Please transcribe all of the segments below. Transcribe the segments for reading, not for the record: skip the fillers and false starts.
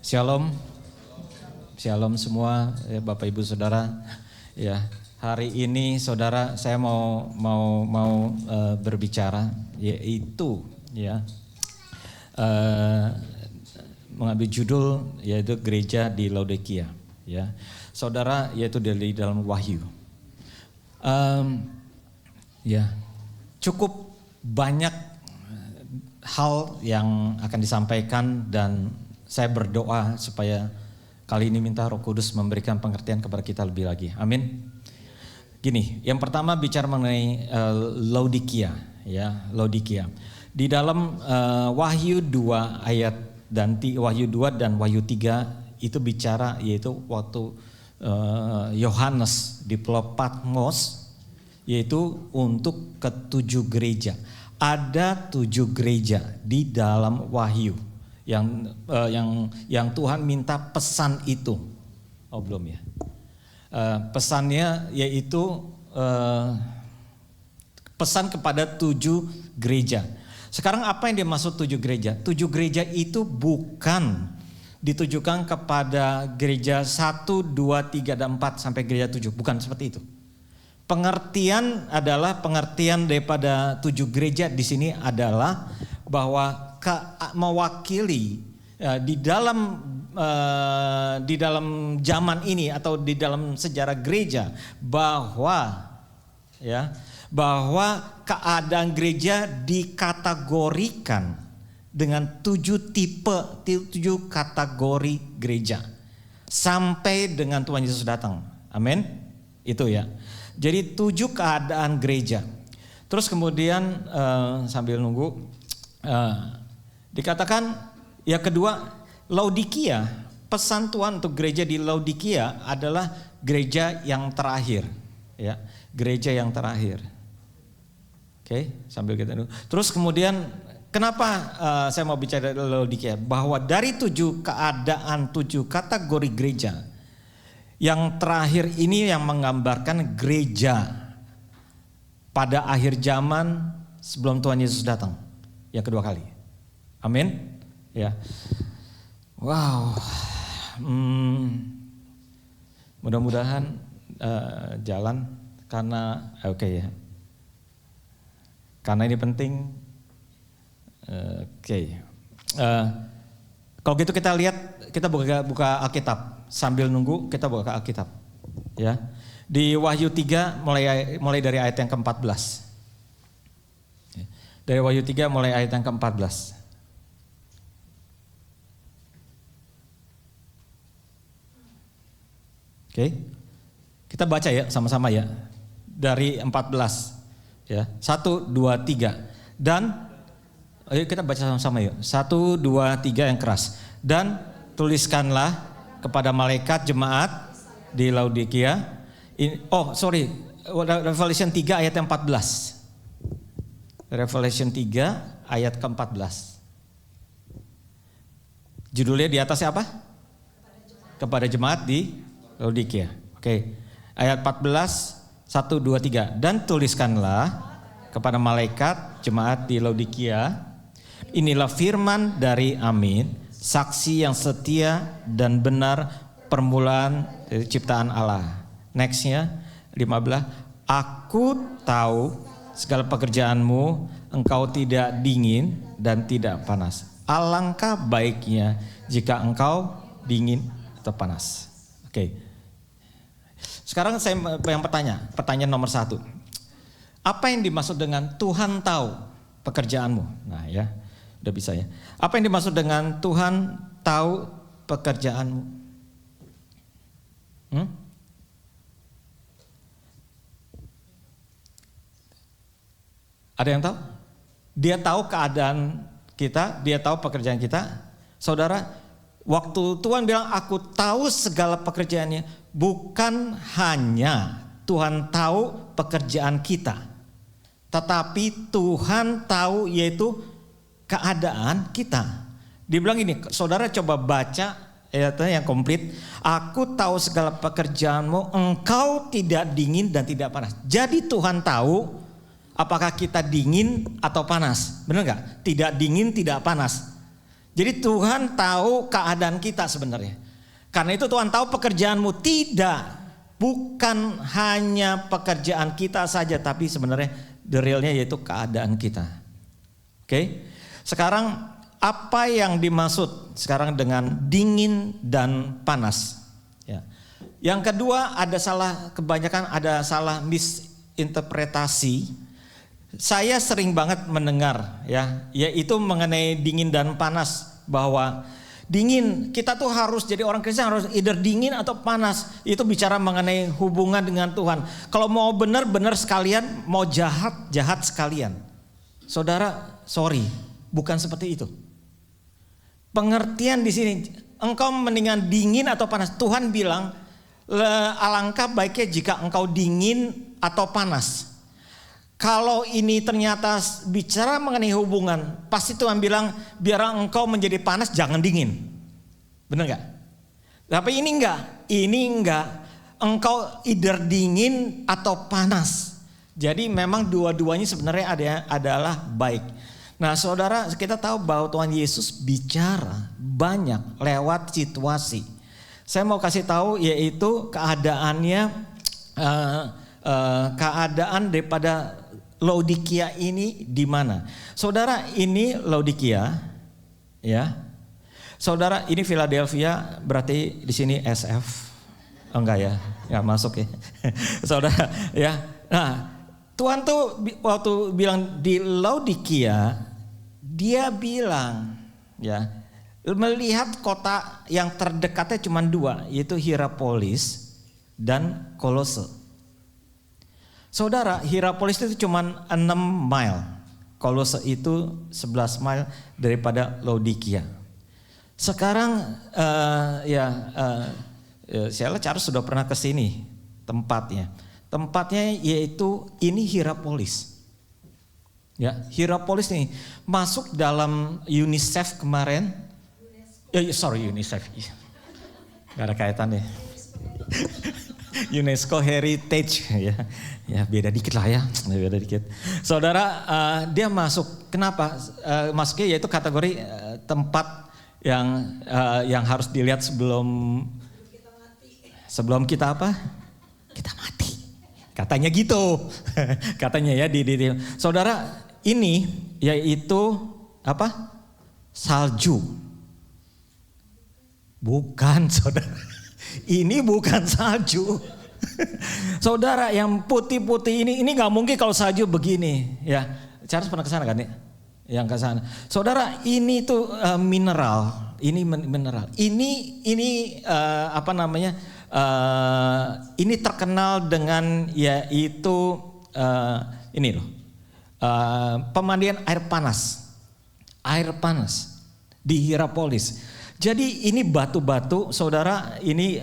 Shalom, shalom semua, ya, Bapak Ibu Saudara. Ya, hari ini Saudara saya mau berbicara, yaitu mengambil judul yaitu gereja di Laodikia. Ya, Saudara, yaitu dari dalam Wahyu. Cukup banyak hal yang akan disampaikan dan saya berdoa supaya kali ini minta Roh Kudus memberikan pengertian kepada kita lebih lagi. Amin. Gini, yang pertama bicara mengenai Laodikia, ya, Laodikia. Di dalam Wahyu 2 ayat dan Wahyu 2 dan Wahyu 3 itu bicara yaitu waktu Yohanes di Pulau Patmos, yaitu untuk ke-7 gereja. Ada 7 gereja di dalam Wahyu yang Tuhan minta pesan itu. Oh belum ya. Pesannya yaitu pesan kepada 7 gereja. Sekarang apa yang dimaksud 7 gereja? 7 gereja itu bukan ditujukan kepada gereja 1, 2, 3, dan 4 sampai gereja 7. Bukan seperti itu. Pengertian adalah pengertian daripada 7 gereja di sini adalah bahwa mewakili di dalam zaman ini atau di dalam sejarah gereja bahwa keadaan gereja dikategorikan dengan 7 tipe, 7 kategori gereja sampai dengan Tuhan Yesus datang. Amin. Itu ya. Jadi 7 keadaan gereja. Terus kemudian sambil nunggu dikatakan yang kedua, Laodikia. Pesan Tuhan untuk gereja di Laodikia adalah gereja yang terakhir, ya, gereja yang terakhir. Oke, sambil kita nunggu. Terus kemudian kenapa saya mau bicara Laodikia? Bahwa dari 7 keadaan, 7 kategori gereja, yang terakhir ini yang menggambarkan gereja pada akhir zaman sebelum Tuhan Yesus datang yang kedua kali. Amin. Ya. Wow. Mudah-mudahan jalan karena ya. Karena ini penting. Kalau gitu kita lihat, kita buka Alkitab. Sambil nunggu kita buka Alkitab. Ya. Di Wahyu 3 mulai dari ayat yang ke-14. Dari Wahyu 3 mulai ayat yang ke-14. Oke. Kita baca ya sama-sama ya. Dari 14 ya. 1 2 3. Dan ayo kita baca sama-sama yuk. 1 2 3 yang keras. Dan tuliskanlah kepada malaikat jemaat di Laodikia. Revelation 3 ayat yang 14. Revelation 3 ayat ke-14. Judulnya di atasnya apa? Kepada jemaat di Laodikia. Oke. Ayat 14, 1, 2, 3. Dan tuliskanlah kepada malaikat jemaat di Laodikia. Inilah firman dari Amin, saksi yang setia dan benar, permulaan dari ciptaan Allah. Nextnya 15. Aku tahu segala pekerjaanmu, engkau tidak dingin dan tidak panas. Alangkah baiknya jika engkau dingin atau panas. Oke. Sekarang saya yang pertanyaan nomor 1. Apa yang dimaksud dengan Tuhan tahu pekerjaanmu? Nah ya, udah bisa ya. Apa yang dimaksud dengan Tuhan tahu pekerjaanmu? Ada yang tahu? Dia tahu keadaan kita, dia tahu pekerjaan kita. Saudara, waktu Tuhan bilang aku tahu segala pekerjaannya, bukan hanya Tuhan tahu pekerjaan kita, tetapi Tuhan tahu yaitu keadaan kita. Dia bilang ini, saudara coba baca ayatnya yang komplit. Aku tahu segala pekerjaanmu, engkau tidak dingin dan tidak panas. Jadi Tuhan tahu apakah kita dingin atau panas, benar nggak? Tidak dingin, tidak panas. Jadi Tuhan tahu keadaan kita sebenarnya. Karena itu Tuhan tahu pekerjaanmu. Tidak, bukan hanya pekerjaan kita saja, tapi sebenarnya the realnya yaitu keadaan kita. Oke. Sekarang apa yang dimaksud sekarang dengan dingin dan panas? Ya. Yang kedua kebanyakan ada salah misinterpretasi. Saya sering banget mendengar yaitu mengenai dingin dan panas, bahwa dingin kita tuh harus jadi orang Kristen harus either dingin atau panas. Itu bicara mengenai hubungan dengan Tuhan. Kalau mau benar sekalian, mau jahat sekalian. Saudara, sorry, bukan seperti itu. Pengertian di sini, engkau mendingan dingin atau panas. Tuhan bilang, alangkah baiknya jika engkau dingin atau panas. Kalau ini ternyata bicara mengenai hubungan, pasti Tuhan bilang biar engkau menjadi panas, jangan dingin. Benar gak? Tapi ini enggak. Engkau either dingin atau panas. Jadi memang dua-duanya sebenarnya adalah baik. Nah saudara, kita tahu bahwa Tuhan Yesus bicara banyak lewat situasi. Saya mau kasih tahu yaitu keadaannya, keadaan daripada Laodikia ini di mana? Saudara, ini Laodikia, ya. Saudara, ini Philadelphia, berarti di sini SF. Oh, enggak ya, enggak masuk ya. Saudara, ya. Nah, Tuhan tuh waktu bilang di Laodikia, dia bilang, ya, melihat kota yang terdekatnya cuma dua, yaitu Hierapolis dan Kolose. Saudara, Hierapolis itu cuma 6 mile. Kolose itu 11 mile daripada Laodikia. Sekarang saya Charles sudah pernah ke sini tempatnya. Tempatnya yaitu ini Hierapolis. Ya, Hierapolis nih masuk dalam UNICEF kemarin. UNICEF. Gak ada kaitannya. UNESCO Heritage ya beda dikit lah ya, beda dikit. Saudara, dia masuk. Kenapa? Masuknya yaitu kategori tempat yang harus dilihat sebelum kita apa? Kita mati. Katanya gitu. Katanya ya di. Saudara, ini yaitu apa? Salju. Bukan, saudara. Ini bukan salju. Saudara, yang putih-putih ini nggak mungkin kalau salju begini, ya. Charles pernah ke sana kan ya? Yang ke sana. Saudara, ini tuh mineral. Ini mineral. Ini apa namanya? Ini terkenal dengan yaitu ini loh. Pemandian air panas. Air panas di Hierapolis. Jadi ini batu-batu, saudara, ini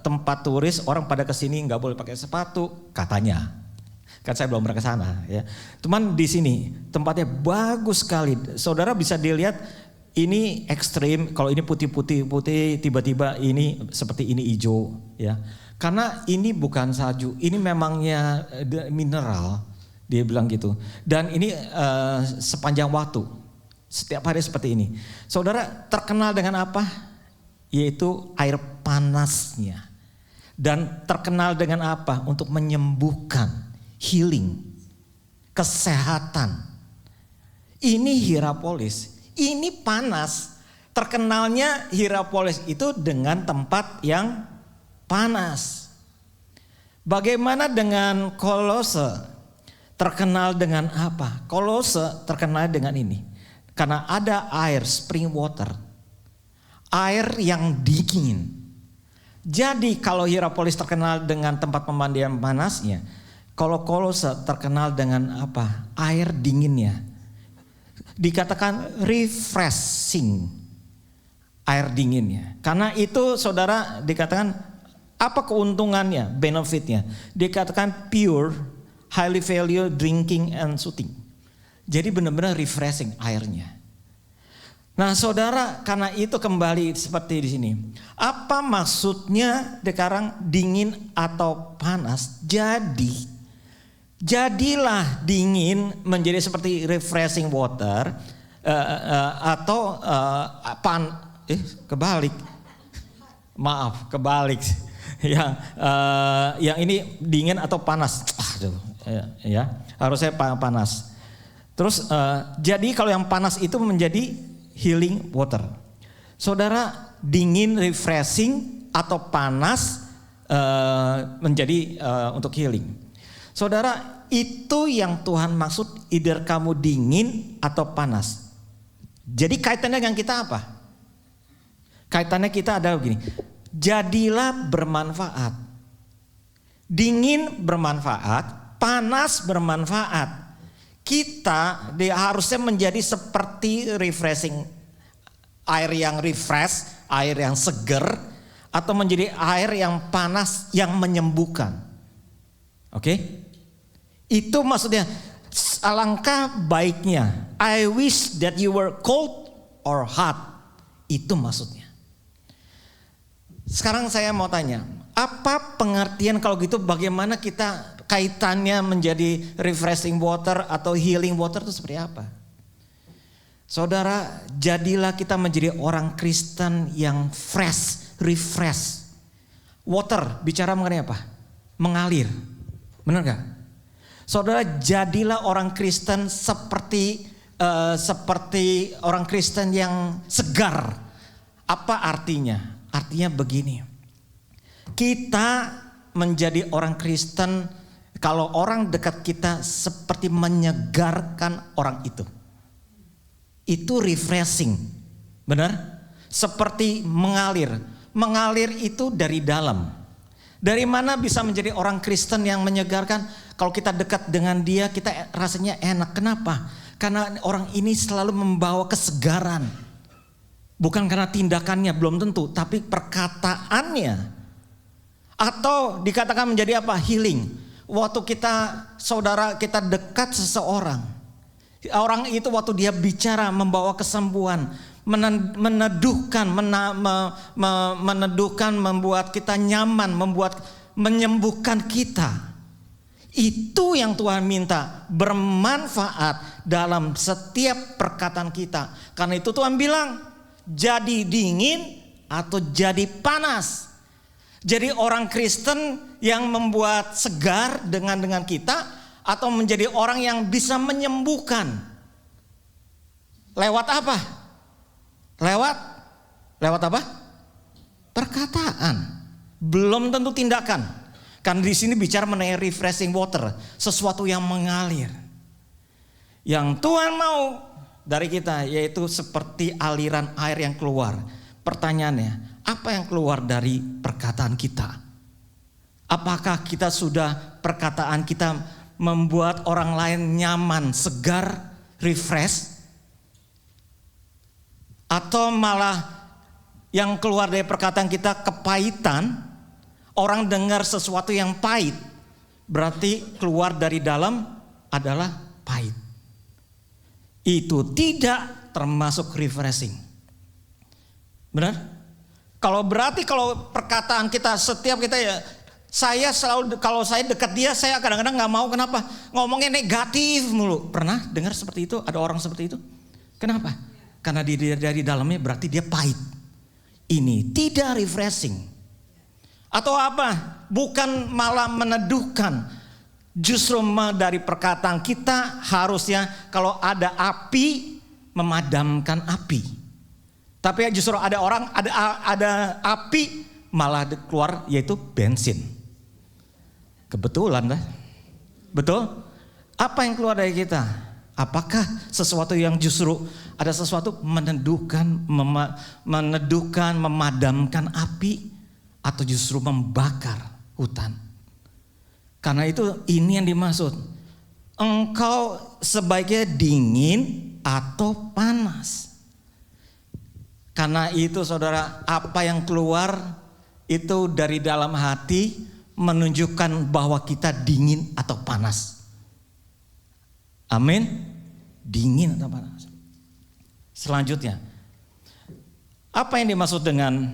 tempat turis, orang pada kesini nggak boleh pakai sepatu, katanya. Kan saya belum pernah ke sana, ya. Cuman di sini tempatnya bagus sekali, saudara bisa dilihat ini ekstrim. Kalau ini putih, tiba-tiba ini seperti ini hijau, ya. Karena ini bukan salju, ini memangnya mineral, dia bilang gitu. Dan ini sepanjang waktu. Setiap hari seperti ini. Saudara, terkenal dengan apa? Yaitu air panasnya. Dan terkenal dengan apa? Untuk menyembuhkan, healing, kesehatan. Ini Hierapolis. Ini panas. Terkenalnya Hierapolis itu dengan tempat yang panas. Bagaimana dengan Kolose? Terkenal dengan apa? Kolose terkenal dengan ini. Karena ada air, spring water. Air yang dingin. Jadi kalau Hierapolis terkenal dengan tempat pemandian panasnya, kalau Kolose terkenal dengan apa? Air dinginnya. Dikatakan refreshing. Air dinginnya. Karena itu saudara dikatakan apa keuntungannya, benefitnya? Dikatakan pure, highly value drinking and soothing. Jadi benar-benar refreshing airnya. Nah saudara, karena itu kembali seperti di sini. Apa maksudnya sekarang dingin atau panas? Jadilah dingin menjadi seperti refreshing water. atau kebalik. Maaf, kebalik. Yang ini dingin atau panas. Aduh, ya, harusnya panas. Terus jadi kalau yang panas itu menjadi healing water. Saudara, dingin refreshing atau panas menjadi untuk healing. Saudara, itu yang Tuhan maksud, either kamu dingin atau panas. Jadi kaitannya dengan kita apa? Kaitannya kita adalah begini, jadilah bermanfaat. Dingin bermanfaat, panas bermanfaat. Kita harusnya menjadi seperti refreshing, air yang refresh, air yang seger, atau menjadi air yang panas yang menyembuhkan. Oke? Itu maksudnya, alangkah baiknya. I wish that you were cold or hot. Itu maksudnya. Sekarang saya mau tanya, apa pengertian kalau gitu, bagaimana kita kaitannya menjadi refreshing water atau healing water itu seperti apa? Saudara, jadilah kita menjadi orang Kristen yang fresh, refresh. Water bicara mengenai apa? Mengalir. Benar gak? Saudara, jadilah orang Kristen seperti orang Kristen yang segar. Apa artinya? Artinya begini, kita menjadi orang Kristen kalau orang dekat kita seperti menyegarkan orang itu. Itu refreshing, benar? Seperti mengalir. Mengalir itu dari dalam. Dari mana bisa menjadi orang Kristen yang menyegarkan? Kalau kita dekat dengan dia, kita rasanya enak. Kenapa? Karena orang ini selalu membawa kesegaran. Bukan karena tindakannya, belum tentu, tapi perkataannya. Atau dikatakan menjadi apa? Healing. Waktu saudara kita dekat seseorang, orang itu waktu dia bicara membawa kesembuhan, meneduhkan, membuat kita nyaman, menyembuhkan kita. Itu yang Tuhan minta, bermanfaat dalam setiap perkataan kita. Karena itu Tuhan bilang, jadi dingin atau jadi panas. Jadi orang Kristen yang membuat segar dengan kita, atau menjadi orang yang bisa menyembuhkan. Lewat apa? Lewat apa? Perkataan. Belum tentu tindakan. Karena di sini bicara mengenai refreshing water, sesuatu yang mengalir. Yang Tuhan mau dari kita yaitu seperti aliran air yang keluar. Pertanyaannya, apa yang keluar dari perkataan kita? Apakah kita sudah perkataan kita membuat orang lain nyaman, segar, refresh? Atau malah yang keluar dari perkataan kita kepahitan? Orang dengar sesuatu yang pahit, berarti keluar dari dalam adalah pahit. Itu tidak termasuk refreshing. Benar? Kalau perkataan kita, setiap kita ya, saya selalu kalau saya dekat dia, saya kadang-kadang nggak mau. Kenapa? Ngomongnya negatif mulu. Pernah dengar seperti itu? Ada orang seperti itu? Kenapa? Karena dari dalamnya berarti dia pahit. Ini tidak refreshing. Atau apa? Bukan malah meneduhkan. Justru dari perkataan kita harusnya kalau ada api memadamkan api. Tapi justru ada orang ada api malah keluar yaitu bensin. Kebetulan dah. Betul? Apa yang keluar dari kita? Apakah sesuatu yang justru ada sesuatu meneduhkan, memadamkan api, atau justru membakar hutan? Karena itu ini yang dimaksud. Engkau sebaiknya dingin atau panas. Karena itu saudara, apa yang keluar itu dari dalam hati menunjukkan bahwa kita dingin atau panas. Amin. Dingin atau panas. Selanjutnya, apa yang dimaksud dengan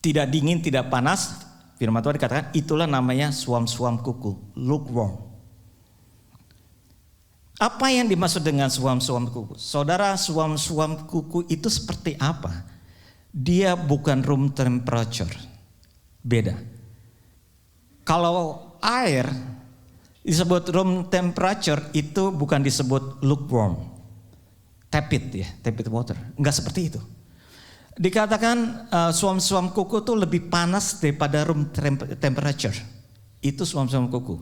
tidak dingin, tidak panas? Firman Tuhan dikatakan itulah namanya suam-suam kuku, lukewarm. Apa yang dimaksud dengan suam-suam kuku? Saudara, suam-suam kuku itu seperti apa? Dia bukan room temperature. Beda. Kalau air disebut room temperature itu bukan disebut lukewarm. Tepid water. Enggak seperti itu. Dikatakan suam-suam kuku itu lebih panas daripada room temperature. Itu suam-suam kuku.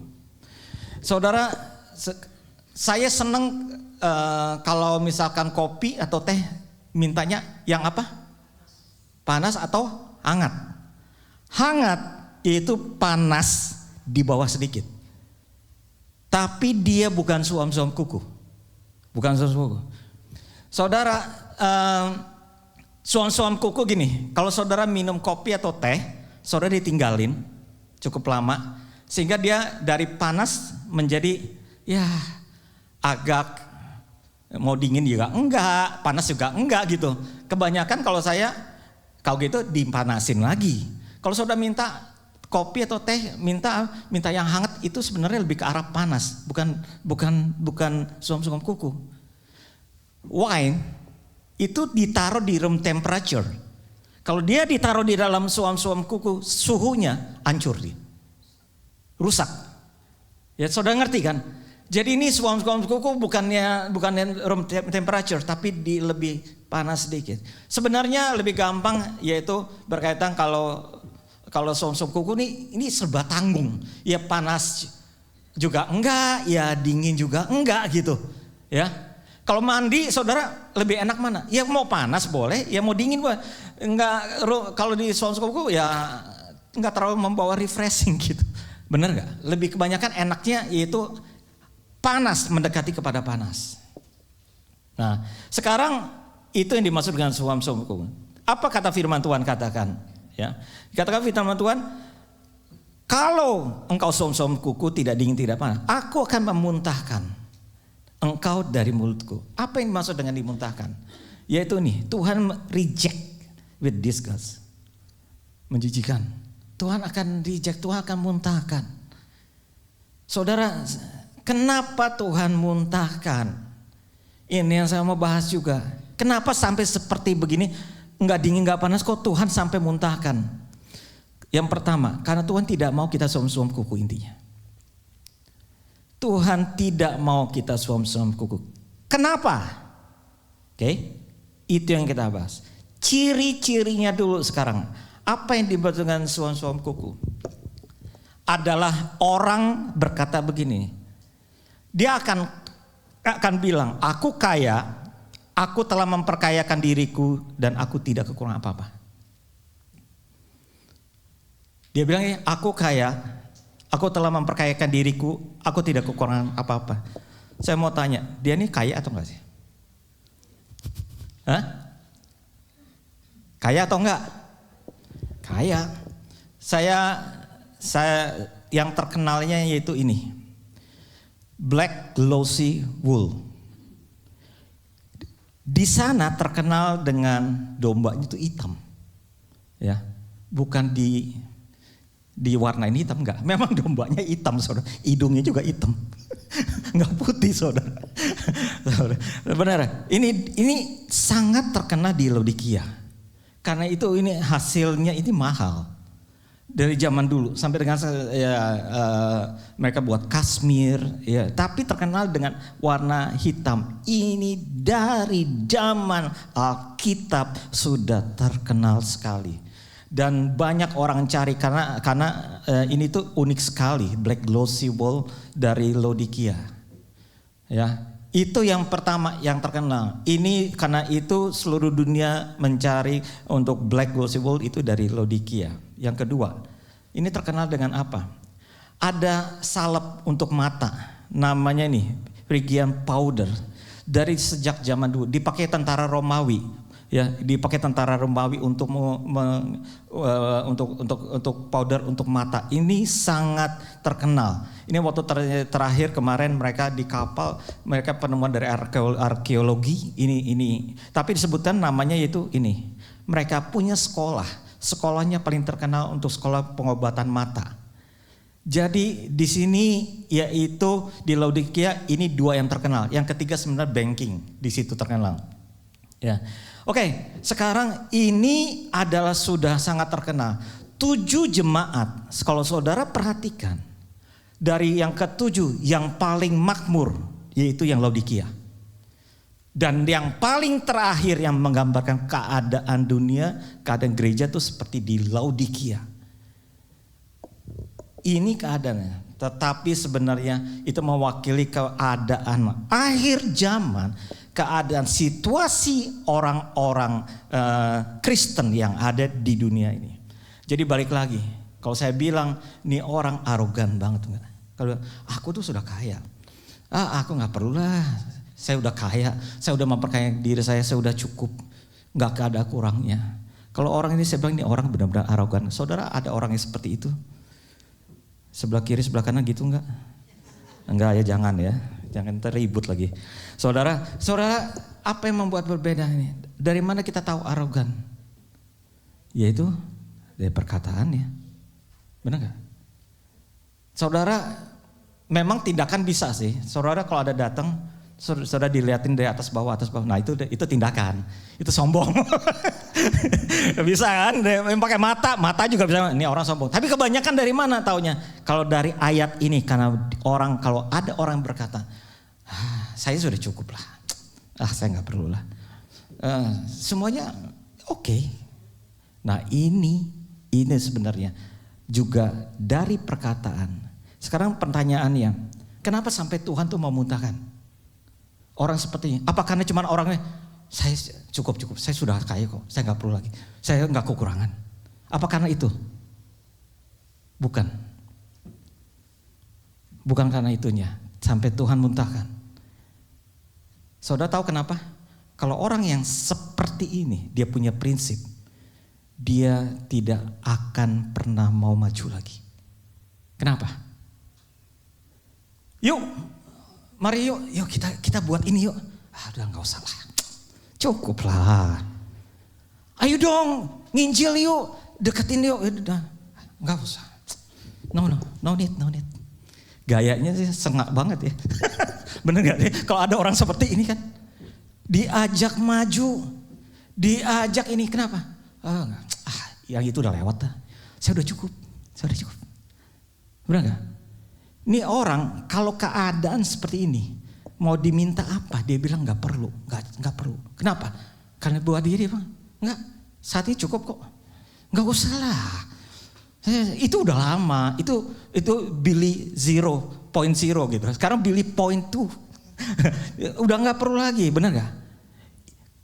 Saudara, saya senang kalau misalkan kopi atau teh mintanya yang apa? Panas atau hangat? Hangat itu panas di bawah sedikit. Tapi dia bukan suam-suam kuku. Bukan suam-suam kuku. Saudara, suam-suam kuku gini, kalau saudara minum kopi atau teh, saudara ditinggalin cukup lama, sehingga dia dari panas menjadi ya agak mau dingin juga enggak, panas juga enggak gitu. Kebanyakan kalau gitu dipanasin lagi. Kalau saudara minta kopi atau teh, minta yang hangat, itu sebenarnya lebih ke arah panas, bukan suam-suam kuku. Wine itu ditaruh di room temperature. Kalau dia ditaruh di dalam suam-suam kuku, suhunya hancur dia. Rusak. Ya saudara ngerti kan? Jadi ini suam-suam kuku bukannya room temperature, tapi lebih panas sedikit. Sebenarnya lebih gampang, yaitu berkaitan kalau suam-suam kuku ini serba tanggung. Ya panas juga enggak, ya dingin juga enggak gitu. Ya. Kalau mandi saudara lebih enak mana? Ya mau panas boleh, ya mau dingin boleh. Enggak, kalau di suam-suam kuku ya enggak terlalu membawa refreshing gitu. Bener enggak? Lebih kebanyakan enaknya yaitu panas, mendekati kepada panas. Nah, sekarang itu yang dimaksud dengan suam-suam kuku. Apa kata firman Tuhan katakan? Ya, katakan firman Tuhan, kalau engkau suam-suam kuku tidak dingin tidak panas, aku akan memuntahkan engkau dari mulutku. Apa yang dimaksud dengan dimuntahkan? Yaitu nih, Tuhan reject with disgust. Menjijikan. Tuhan akan reject, Tuhan akan muntahkan. Saudara, kenapa Tuhan muntahkan? Ini yang saya mau bahas juga. Kenapa sampai seperti begini, enggak dingin enggak panas, kok Tuhan sampai muntahkan? Yang pertama, karena Tuhan tidak mau kita suam-suam kuku intinya. Tuhan tidak mau kita suam-suam kuku. Kenapa? Oke, itu yang kita bahas. Ciri-cirinya dulu sekarang. Apa yang dimaksud dengan suam-suam kuku? Adalah orang berkata begini. Dia akan bilang, aku kaya, aku telah memperkayakan diriku dan aku tidak kekurangan apa-apa. Dia bilang, aku kaya, aku telah memperkayakan diriku, aku tidak kekurangan apa-apa. Saya mau tanya, dia ini kaya atau enggak sih? Hah? Kaya atau enggak? Kaya. Saya yang terkenalnya yaitu ini. Black glossy wool. Di sana terkenal dengan dombanya itu hitam. Ya. Bukan diwarnain hitam, enggak. Memang dombanya hitam, saudara. Hidungnya juga hitam. Enggak putih, saudara. Benar. Ini sangat terkenal di Laodikia. Karena itu ini hasilnya ini mahal. Dari zaman dulu sampai dengan mereka buat kasmir, ya, tapi terkenal dengan warna hitam. Ini dari zaman Alkitab sudah terkenal sekali. Dan banyak orang cari karena ini tuh unik sekali, black glossy wool dari Laodikia. Ya, itu yang pertama yang terkenal. Ini karena itu seluruh dunia mencari untuk black glossy wool itu dari Laodikia. Yang kedua, ini terkenal dengan apa? Ada salep untuk mata, namanya nih Phrygian powder. Dari sejak zaman dulu dipakai tentara Romawi. Ya, dipakai tentara Romawi untuk powder untuk mata. Ini sangat terkenal. Ini waktu terakhir kemarin mereka di kapal, mereka penemuan dari arkeologi ini. Tapi disebutkan namanya yaitu ini. Mereka punya sekolahnya paling terkenal untuk sekolah pengobatan mata. Jadi di sini yaitu di Laodikia ini dua yang terkenal. Yang ketiga sebenarnya banking, di situ terkenal. Ya. Oke, sekarang ini adalah sudah sangat terkenal. 7 jemaat, kalau saudara perhatikan, dari yang ke-7 yang paling makmur yaitu yang Laodikia. Dan yang paling terakhir yang menggambarkan keadaan dunia, keadaan gereja itu seperti di Laodikia. Ini keadaannya, tetapi sebenarnya itu mewakili keadaan akhir zaman, keadaan situasi orang-orang Kristen yang ada di dunia ini. Jadi balik lagi, kalau saya bilang nih orang arogan banget, kalau aku tuh sudah kaya, aku nggak perlu lah, saya udah kaya, saya udah memperkaya diri saya udah cukup, nggak ada kurangnya. Kalau orang ini saya bilang ini orang benar-benar arogan. Saudara ada orang yang seperti itu? Sebelah kiri, sebelah kanan gitu enggak? Enggak ya, jangan ya. Jangan terribut lagi. Saudara, apa yang membuat berbeda ini? Dari mana kita tahu arogan? Yaitu dari perkataannya. Benar enggak? Saudara, memang tindakan bisa sih. Saudara kalau ada datang, saudara dilihatin dari atas bawah. Nah itu tindakan. Itu sombong. Bisa kan, pakai mata juga bisa, ini orang sombong. Tapi kebanyakan dari mana taunya? Kalau dari ayat ini, karena kalau ada orang berkata, saya sudah cukup lah, saya nggak perlu lah, semuanya oke. Nah ini sebenarnya juga dari perkataan. Sekarang pertanyaannya, kenapa sampai Tuhan tuh memuntahkan orang seperti ini? Apa karena cuma orangnya, saya cukup, saya sudah kaya kok, saya nggak perlu lagi, saya nggak kekurangan. Apa karena itu? Bukan karena itunya sampai Tuhan muntahkan. Saudara tahu kenapa? Kalau orang yang seperti ini, dia punya prinsip, dia tidak akan pernah mau maju lagi. Kenapa? Yuk, mari yuk kita buat ini yuk. Udah nggak usah lah. Cukup lah. Ayo dong, nginjil yuk, deketin yuk. Udah, nggak usah. No need. Gayanya sih sengak banget ya. Bener nggak sih? Kalau ada orang seperti ini kan, diajak maju, diajak ini kenapa? Yang itu udah lewat dah. Saya udah cukup. Bener nggak? Ini orang kalau keadaan seperti ini, mau diminta apa? Dia bilang nggak perlu. Kenapa? Karena buat dia bang, nggak. Saat ini cukup kok. Nggak usah lah. Itu udah lama. Itu Billy 0.0 gitu. Sekarang Billy 0.2. Udah nggak perlu lagi, benar nggak?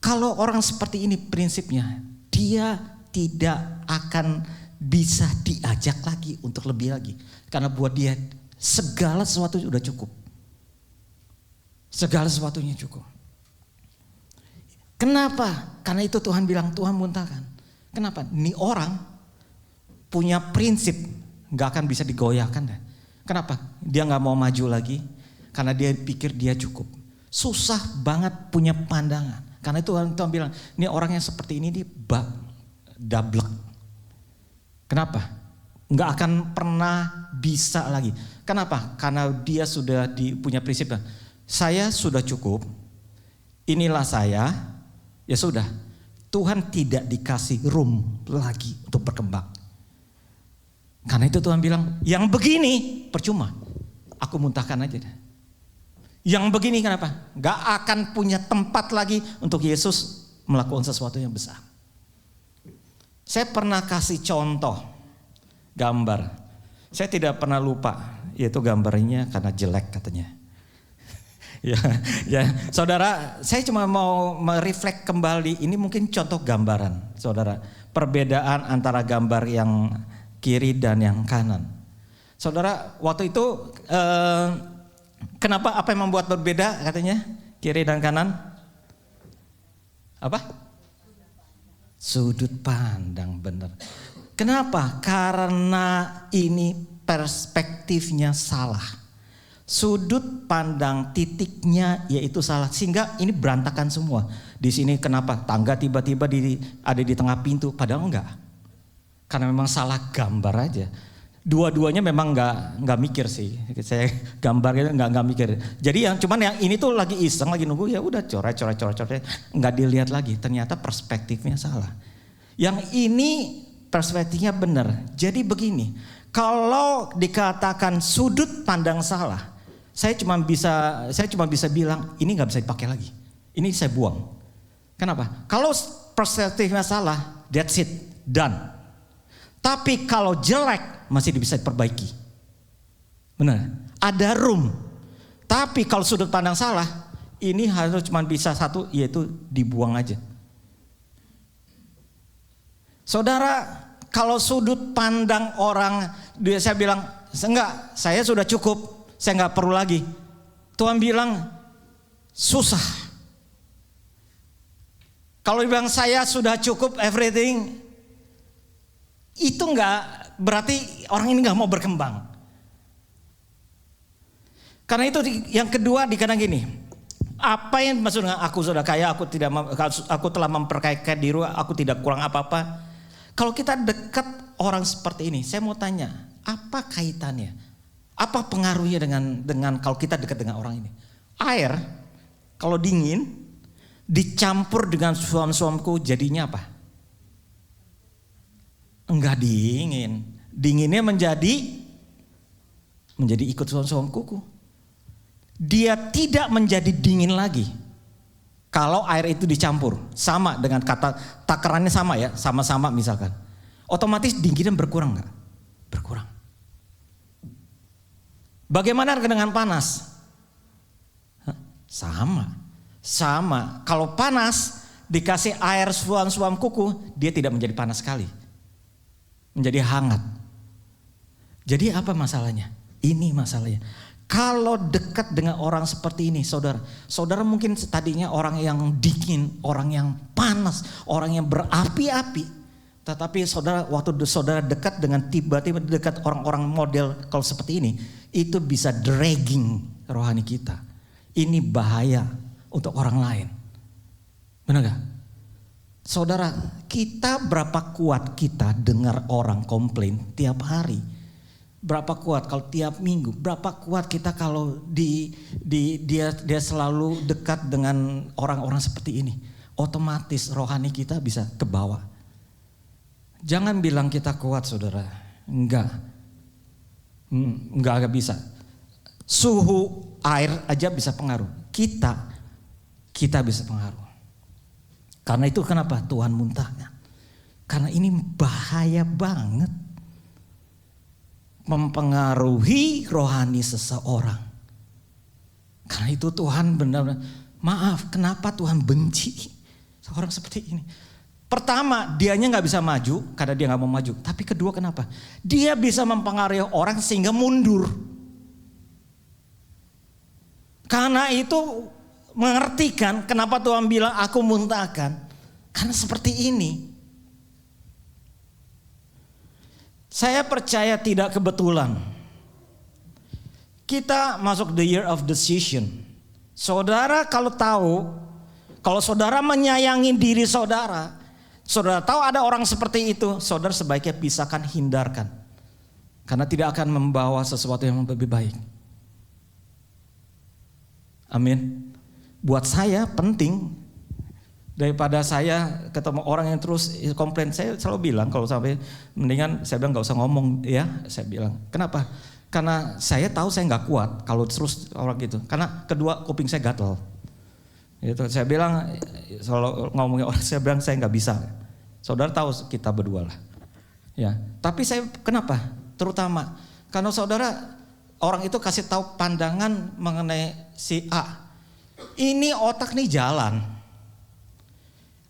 Kalau orang seperti ini prinsipnya, dia tidak akan bisa diajak lagi untuk lebih lagi. Karena buat dia segala sesuatu udah cukup. Segala sesuatunya cukup. Kenapa? Karena itu Tuhan bilang, Tuhan muntahkan. Kenapa? Ini orang punya prinsip, gak akan bisa digoyahkan. Kenapa? Dia gak mau maju lagi, karena dia pikir dia cukup. Susah banget punya pandangan. Karena itu Tuhan bilang, ini orang yang seperti ini dablek. Kenapa? Gak akan pernah bisa lagi. Kenapa? Karena dia sudah punya prinsip. Saya sudah cukup, inilah saya, ya sudah. Tuhan tidak dikasih room lagi untuk berkembang. Karena itu Tuhan bilang, yang begini percuma, aku muntahkan aja. Yang begini kenapa? Gak akan punya tempat lagi untuk Yesus melakukan sesuatu yang besar. Saya pernah kasih contoh gambar. Saya tidak pernah lupa, yaitu gambarnya karena jelek katanya. Ya, saudara, saya cuma mau mereflek kembali. Ini mungkin contoh gambaran, saudara. Perbedaan antara gambar yang kiri dan yang kanan. Saudara, waktu itu kenapa, apa yang membuat berbeda katanya kiri dan kanan? Apa? Sudut pandang, benar. Kenapa? Karena ini perspektifnya salah. Sudut pandang titiknya yaitu salah, sehingga ini berantakan semua. Di sini kenapa tangga tiba-tiba ada di tengah pintu, padahal enggak. Karena memang salah gambar aja. Dua-duanya memang nggak mikir sih. Saya gambarnya nggak mikir. Jadi cuman yang ini tuh lagi iseng, lagi nunggu, ya udah coret, nggak dilihat lagi. Ternyata perspektifnya salah. Yang ini perspektifnya benar. Jadi begini, kalau dikatakan sudut pandang salah, saya cuma bisa bilang ini nggak bisa dipakai lagi. Ini saya buang. Kenapa? Kalau perspektifnya salah, that's it, done. Tapi kalau jelek masih bisa diperbaiki. Benar, ada room. Tapi kalau sudut pandang salah, ini harus cuma bisa satu, yaitu dibuang aja. Saudara, kalau sudut pandang orang, saya bilang, enggak, saya sudah cukup, saya enggak perlu lagi. Tuhan bilang, susah. Kalau bilang saya sudah cukup everything, itu enggak berarti orang ini enggak mau berkembang. Karena itu yang kedua dikatakan gini, apa yang maksud dengan aku sudah kaya, aku telah memperkaya diri, aku tidak kurang apa-apa. Kalau kita dekat orang seperti ini, saya mau tanya, apa kaitannya? Apa pengaruhnya dengan kalau kita dekat dengan orang ini? Air kalau dingin dicampur dengan suam-suamku jadinya apa? Enggak dingin. Dinginnya menjadi ikut suam-suam kuku. Dia tidak menjadi dingin lagi. Kalau air itu dicampur, sama dengan kata takarannya sama ya, sama-sama misalkan. Otomatis dinginnya berkurang enggak? Berkurang. Bagaimana dengan panas? Sama. Kalau panas dikasih air suam-suam kuku, dia tidak menjadi panas sekali. Menjadi hangat. Jadi apa masalahnya? Ini masalahnya. Kalau dekat dengan orang seperti ini, saudara mungkin tadinya orang yang dingin, orang yang panas, orang yang berapi-api. Tetapi waktu saudara dekat dengan tiba-tiba dekat orang-orang model kalau seperti ini, itu bisa dragging rohani kita. Ini bahaya untuk orang lain. Benar gak? Saudara, kita berapa kuat kita dengar orang komplain tiap hari? Berapa kuat kalau tiap minggu? Berapa kuat kita kalau dia selalu dekat dengan orang-orang seperti ini? Otomatis rohani kita bisa ke bawah. Jangan bilang kita kuat, saudara. Enggak bisa. Suhu air aja bisa pengaruh. Kita bisa pengaruh. Karena itu kenapa Tuhan muntahkan? Karena ini bahaya banget. Mempengaruhi rohani seseorang. Karena itu Tuhan benar-benar, maaf, kenapa Tuhan benci seorang seperti ini? Pertama, dianya gak bisa maju karena dia gak mau maju. Tapi kedua, kenapa? Dia bisa mempengaruhi orang sehingga mundur. Karena itu mengertikan kenapa Tuhan bilang aku muntahkan. Karena seperti ini. Saya percaya tidak kebetulan. Kita masuk the year of decision. Saudara kalau saudara menyayangi diri saudara tahu ada orang seperti itu, saudara sebaiknya pisahkan, hindarkan. Karena tidak akan membawa sesuatu yang lebih baik. Amin. Buat saya penting daripada saya ketemu orang yang terus komplain. Saya selalu bilang kalau sampai mendingan saya bilang gak usah ngomong ya. Saya bilang kenapa? Karena saya tahu saya gak kuat kalau terus orang gitu. Karena kedua kuping saya gatel. Gitu. Saya bilang kalau ngomongin orang saya bilang saya gak bisa. Saudara tahu kita berdua lah. Ya. Tapi saya kenapa? Terutama karena saudara orang itu kasih tahu pandangan mengenai si A. Ini otak nih jalan.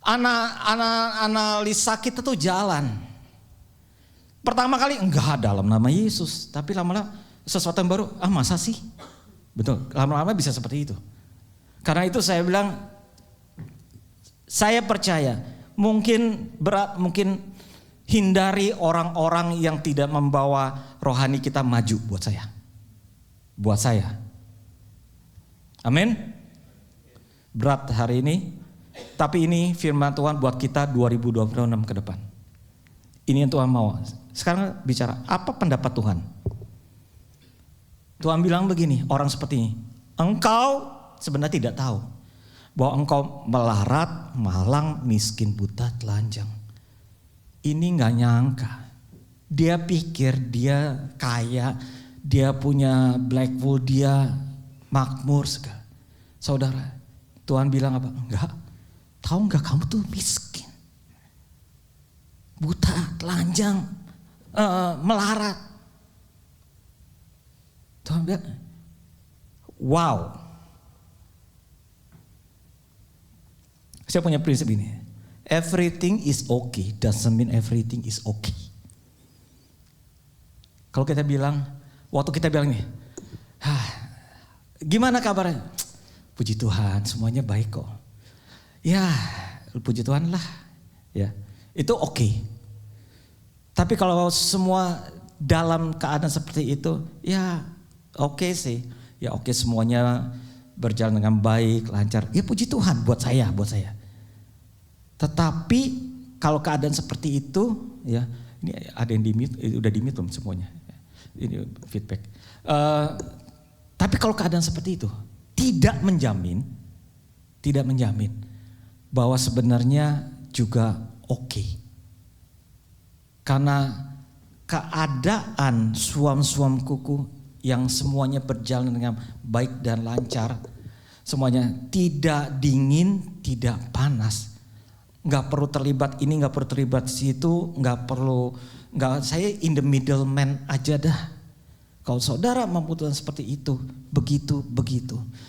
Analisa kita tuh jalan. Pertama kali enggak dalam nama Yesus, tapi lama-lama sesuatu yang baru, masa sih? Betul, lama-lama bisa seperti itu. Karena itu saya bilang, saya percaya mungkin berat, mungkin hindari orang-orang yang tidak membawa rohani kita maju buat saya. Buat saya. Amin. Berat hari ini. Tapi ini firman Tuhan buat kita 2026 ke depan. Ini yang Tuhan mau. Sekarang bicara, apa pendapat Tuhan? Tuhan bilang begini, orang seperti ini. Engkau sebenarnya tidak tahu bahwa engkau melarat, malang, miskin, buta, telanjang. Ini gak nyangka. Dia pikir dia kaya, dia punya black wool, dia makmur segala. Saudara, Tuhan bilang apa? Enggak. Tahu enggak kamu tuh miskin, buta, telanjang, melarat. Tuhan bilang, wow. Saya punya prinsip ini. Everything is okay doesn't mean everything is okay. Kalau kita bilang, waktu kita bilang nih, gimana kabarnya? Puji Tuhan, semuanya baik kok. Ya, puji Tuhan lah. Ya, itu oke. Tapi kalau semua dalam keadaan seperti itu, ya oke sih. Ya oke, semuanya berjalan dengan baik, lancar. Ya puji Tuhan buat saya. Tetapi kalau keadaan seperti itu, ya ini ada yang udah di-mute semuanya. Ini feedback. Tapi kalau keadaan seperti itu tidak menjamin bahwa sebenarnya juga oke. Karena keadaan suam-suam kuku yang semuanya berjalan dengan baik dan lancar, semuanya tidak dingin, tidak panas, nggak perlu terlibat ini, nggak perlu terlibat situ, saya in the middle man aja dah. Kalau saudara memutuskan seperti itu, begitu.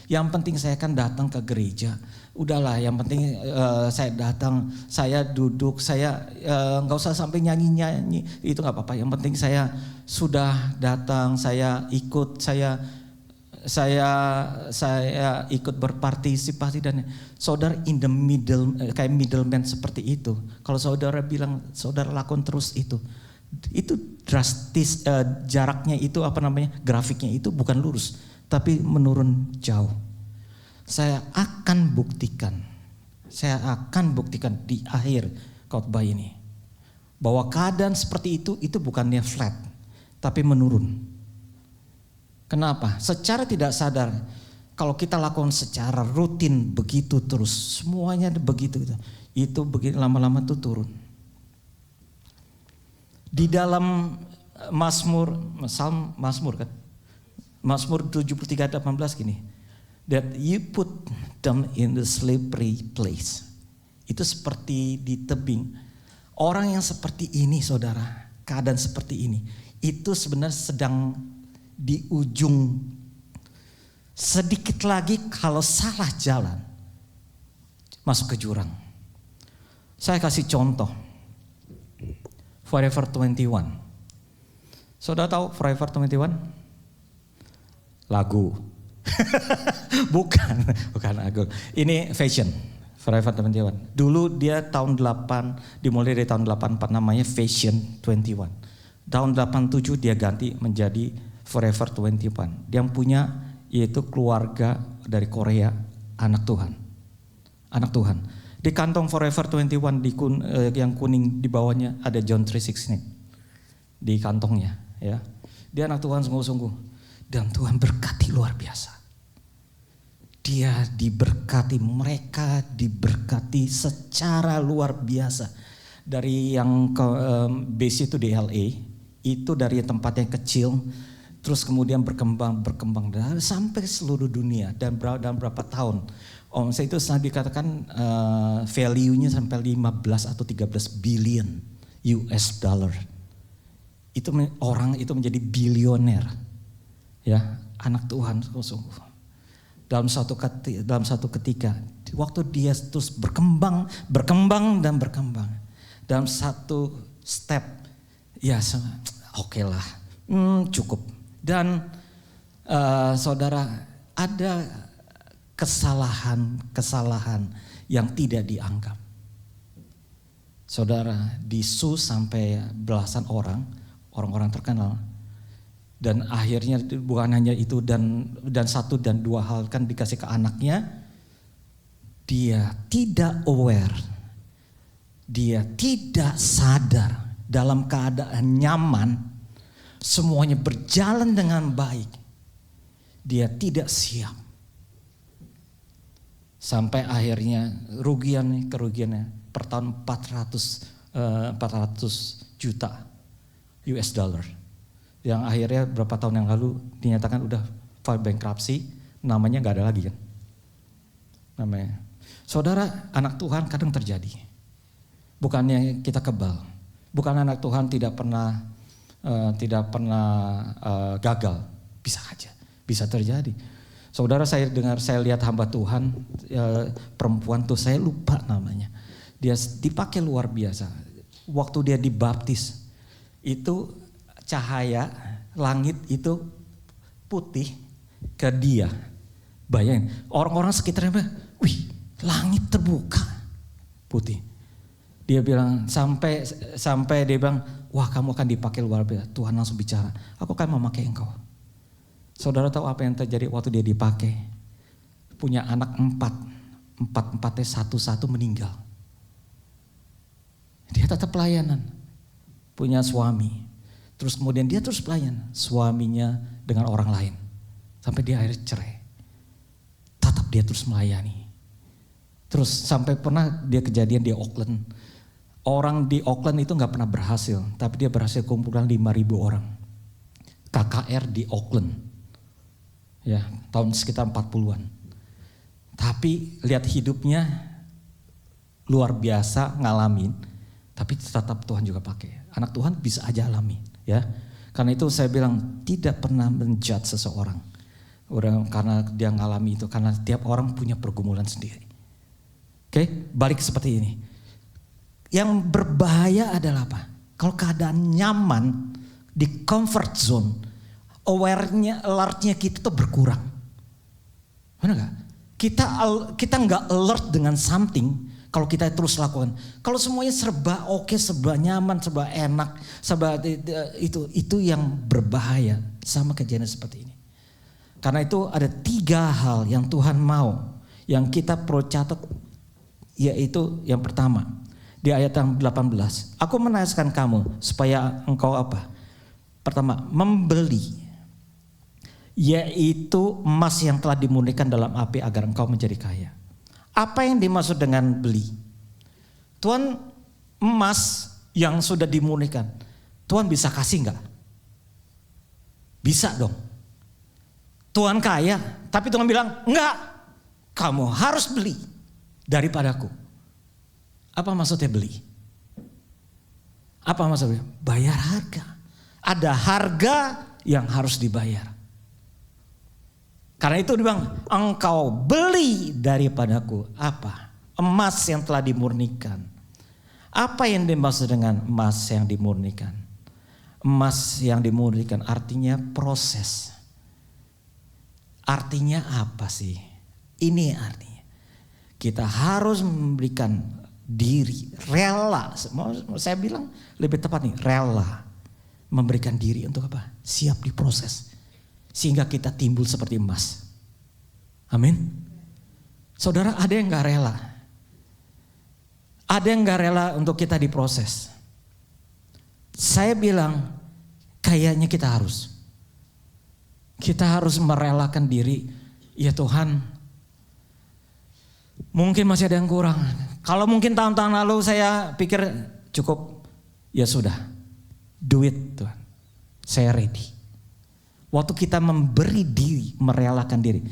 Yang penting saya kan datang ke gereja. Udahlah, yang penting saya datang, saya duduk, saya nggak usah sampai nyanyi, itu nggak apa-apa. Yang penting saya sudah datang, saya ikut, saya ikut berpartisipasi, dan saudara in the middle, kayak middleman seperti itu. Kalau saudara bilang saudara lakukan terus itu drastis, jaraknya itu grafiknya itu bukan lurus tapi menurun jauh. Saya akan buktikan di akhir khotbah ini bahwa keadaan seperti itu bukannya flat tapi menurun. Kenapa? Secara tidak sadar, kalau kita lakukan secara rutin begitu terus, semuanya begitu, itu begini lama-lama tuh turun. Di dalam Mazmur kan, Mazmur 73:18 gini, that you put them in the slippery place. Itu seperti di tebing. Orang yang seperti ini, saudara, keadaan seperti ini, itu sebenarnya sedang di ujung. Sedikit lagi kalau salah jalan, masuk ke jurang. Saya kasih contoh. Forever 21. Saudara tahu Forever 21? Lagu. bukan lagu. Ini fashion. Forever 21. Dulu dia dimulai dari tahun 84, namanya Fashion 21. Tahun 87 dia ganti menjadi Forever 21. Yang punya yaitu keluarga dari Korea, anak Tuhan. Di kantong Forever 21 yang kuning di bawahnya ada John 3:16 di kantongnya, ya. Dia anak Tuhan sungguh-sungguh, dan Tuhan berkati luar biasa. Dia diberkati, mereka diberkati secara luar biasa. Dari yang ke base itu di LA, itu dari tempat yang kecil, terus kemudian berkembang sampai seluruh dunia, dan dalam berapa tahun. Saya itu dikatakan value-nya sampai 15 atau 13 billion US dollar. Itu orang itu menjadi bilioner. Ya, anak Tuhan sungguh. Dalam satu ketika, waktu dia terus berkembang. Dalam satu step, ya oke lah, cukup. Dan saudara, ada kesalahan yang tidak dianggap. Saudara, disu sampai belasan orang-orang terkenal. Dan akhirnya bukan hanya itu, dan satu dan dua hal kan dikasih ke anaknya. Dia tidak aware, dia tidak sadar dalam keadaan nyaman, semuanya berjalan dengan baik, dia tidak siap. Sampai akhirnya kerugiannya per tahun 400 juta US dollar. Yang akhirnya berapa tahun yang lalu dinyatakan udah file bankruptcy, namanya nggak ada lagi kan. Namanya. Saudara, anak Tuhan kadang terjadi. Bukannya kita kebal. Bukan anak Tuhan tidak pernah gagal. Bisa aja, bisa terjadi. Saudara, saya lihat hamba Tuhan, perempuan tuh saya lupa namanya. Dia dipakai luar biasa. Waktu dia dibaptis, itu cahaya langit itu putih ke dia. Bayangin, orang-orang sekitarnya, wih, langit terbuka putih. Dia bilang sampai dia bilang, wah, kamu akan dipakai luar biasa. Tuhan langsung bicara, aku akan memakai engkau. Saudara tahu apa yang terjadi waktu dia dipakai? Punya anak 4-empatnya satu-satu meninggal. Dia tetap pelayanan, punya suami. Terus kemudian dia terus pelayan, suaminya dengan orang lain. Sampai dia akhirnya cerai. Tetap dia terus melayani. Terus sampai pernah dia kejadian di Auckland. Orang di Auckland itu gak pernah berhasil, tapi dia berhasil kumpulkan 5.000 orang. KKR di Auckland. Ya, tahun sekitar 40-an. Tapi lihat hidupnya luar biasa ngalamin, tapi tetap Tuhan juga pakai. Anak Tuhan bisa aja alami, ya. Karena itu saya bilang tidak pernah menjudge seseorang. Orang karena dia ngalami itu, karena tiap orang punya pergumulan sendiri. Oke, balik seperti ini. Yang berbahaya adalah apa? Kalau keadaan nyaman di comfort zone, alertnya kita tuh berkurang. Benar gak? Kita nggak alert dengan something kalau kita terus lakukan. Kalau semuanya serba oke, serba nyaman, serba enak, serba itu yang berbahaya. Sama kejadian seperti ini. Karena itu ada 3 hal yang Tuhan mau, yang kita perlu catat, yaitu yang pertama di ayat yang 18. Aku menasihkan kamu supaya engkau apa? Pertama, membeli, yaitu emas yang telah dimurnikan dalam api agar engkau menjadi kaya. Apa yang dimaksud dengan beli? Tuhan, emas yang sudah dimurnikan, Tuhan bisa kasih enggak? Bisa dong. Tuhan kaya, tapi Tuhan bilang, enggak, kamu harus beli daripadaku. Apa maksudnya beli? Apa maksudnya? Bayar harga. Ada harga yang harus dibayar. Karena itu dia bilang, engkau beli daripadaku apa? Emas yang telah dimurnikan. Apa yang dimaksud dengan emas yang dimurnikan? Emas yang dimurnikan artinya proses. Artinya apa sih? Ini artinya kita harus memberikan diri, rela. Saya bilang lebih tepat nih, rela. Memberikan diri untuk apa? Siap diproses. Sehingga kita timbul seperti emas. Amin. Saudara, ada yang gak rela. Ada yang gak rela untuk kita diproses. Saya bilang kayaknya kita harus. Kita harus merelakan diri. Ya Tuhan, mungkin masih ada yang kurang. Kalau mungkin tahun-tahun lalu saya pikir cukup, ya sudah, do it Tuhan. Saya ready. Waktu kita memberi diri, merelakan diri.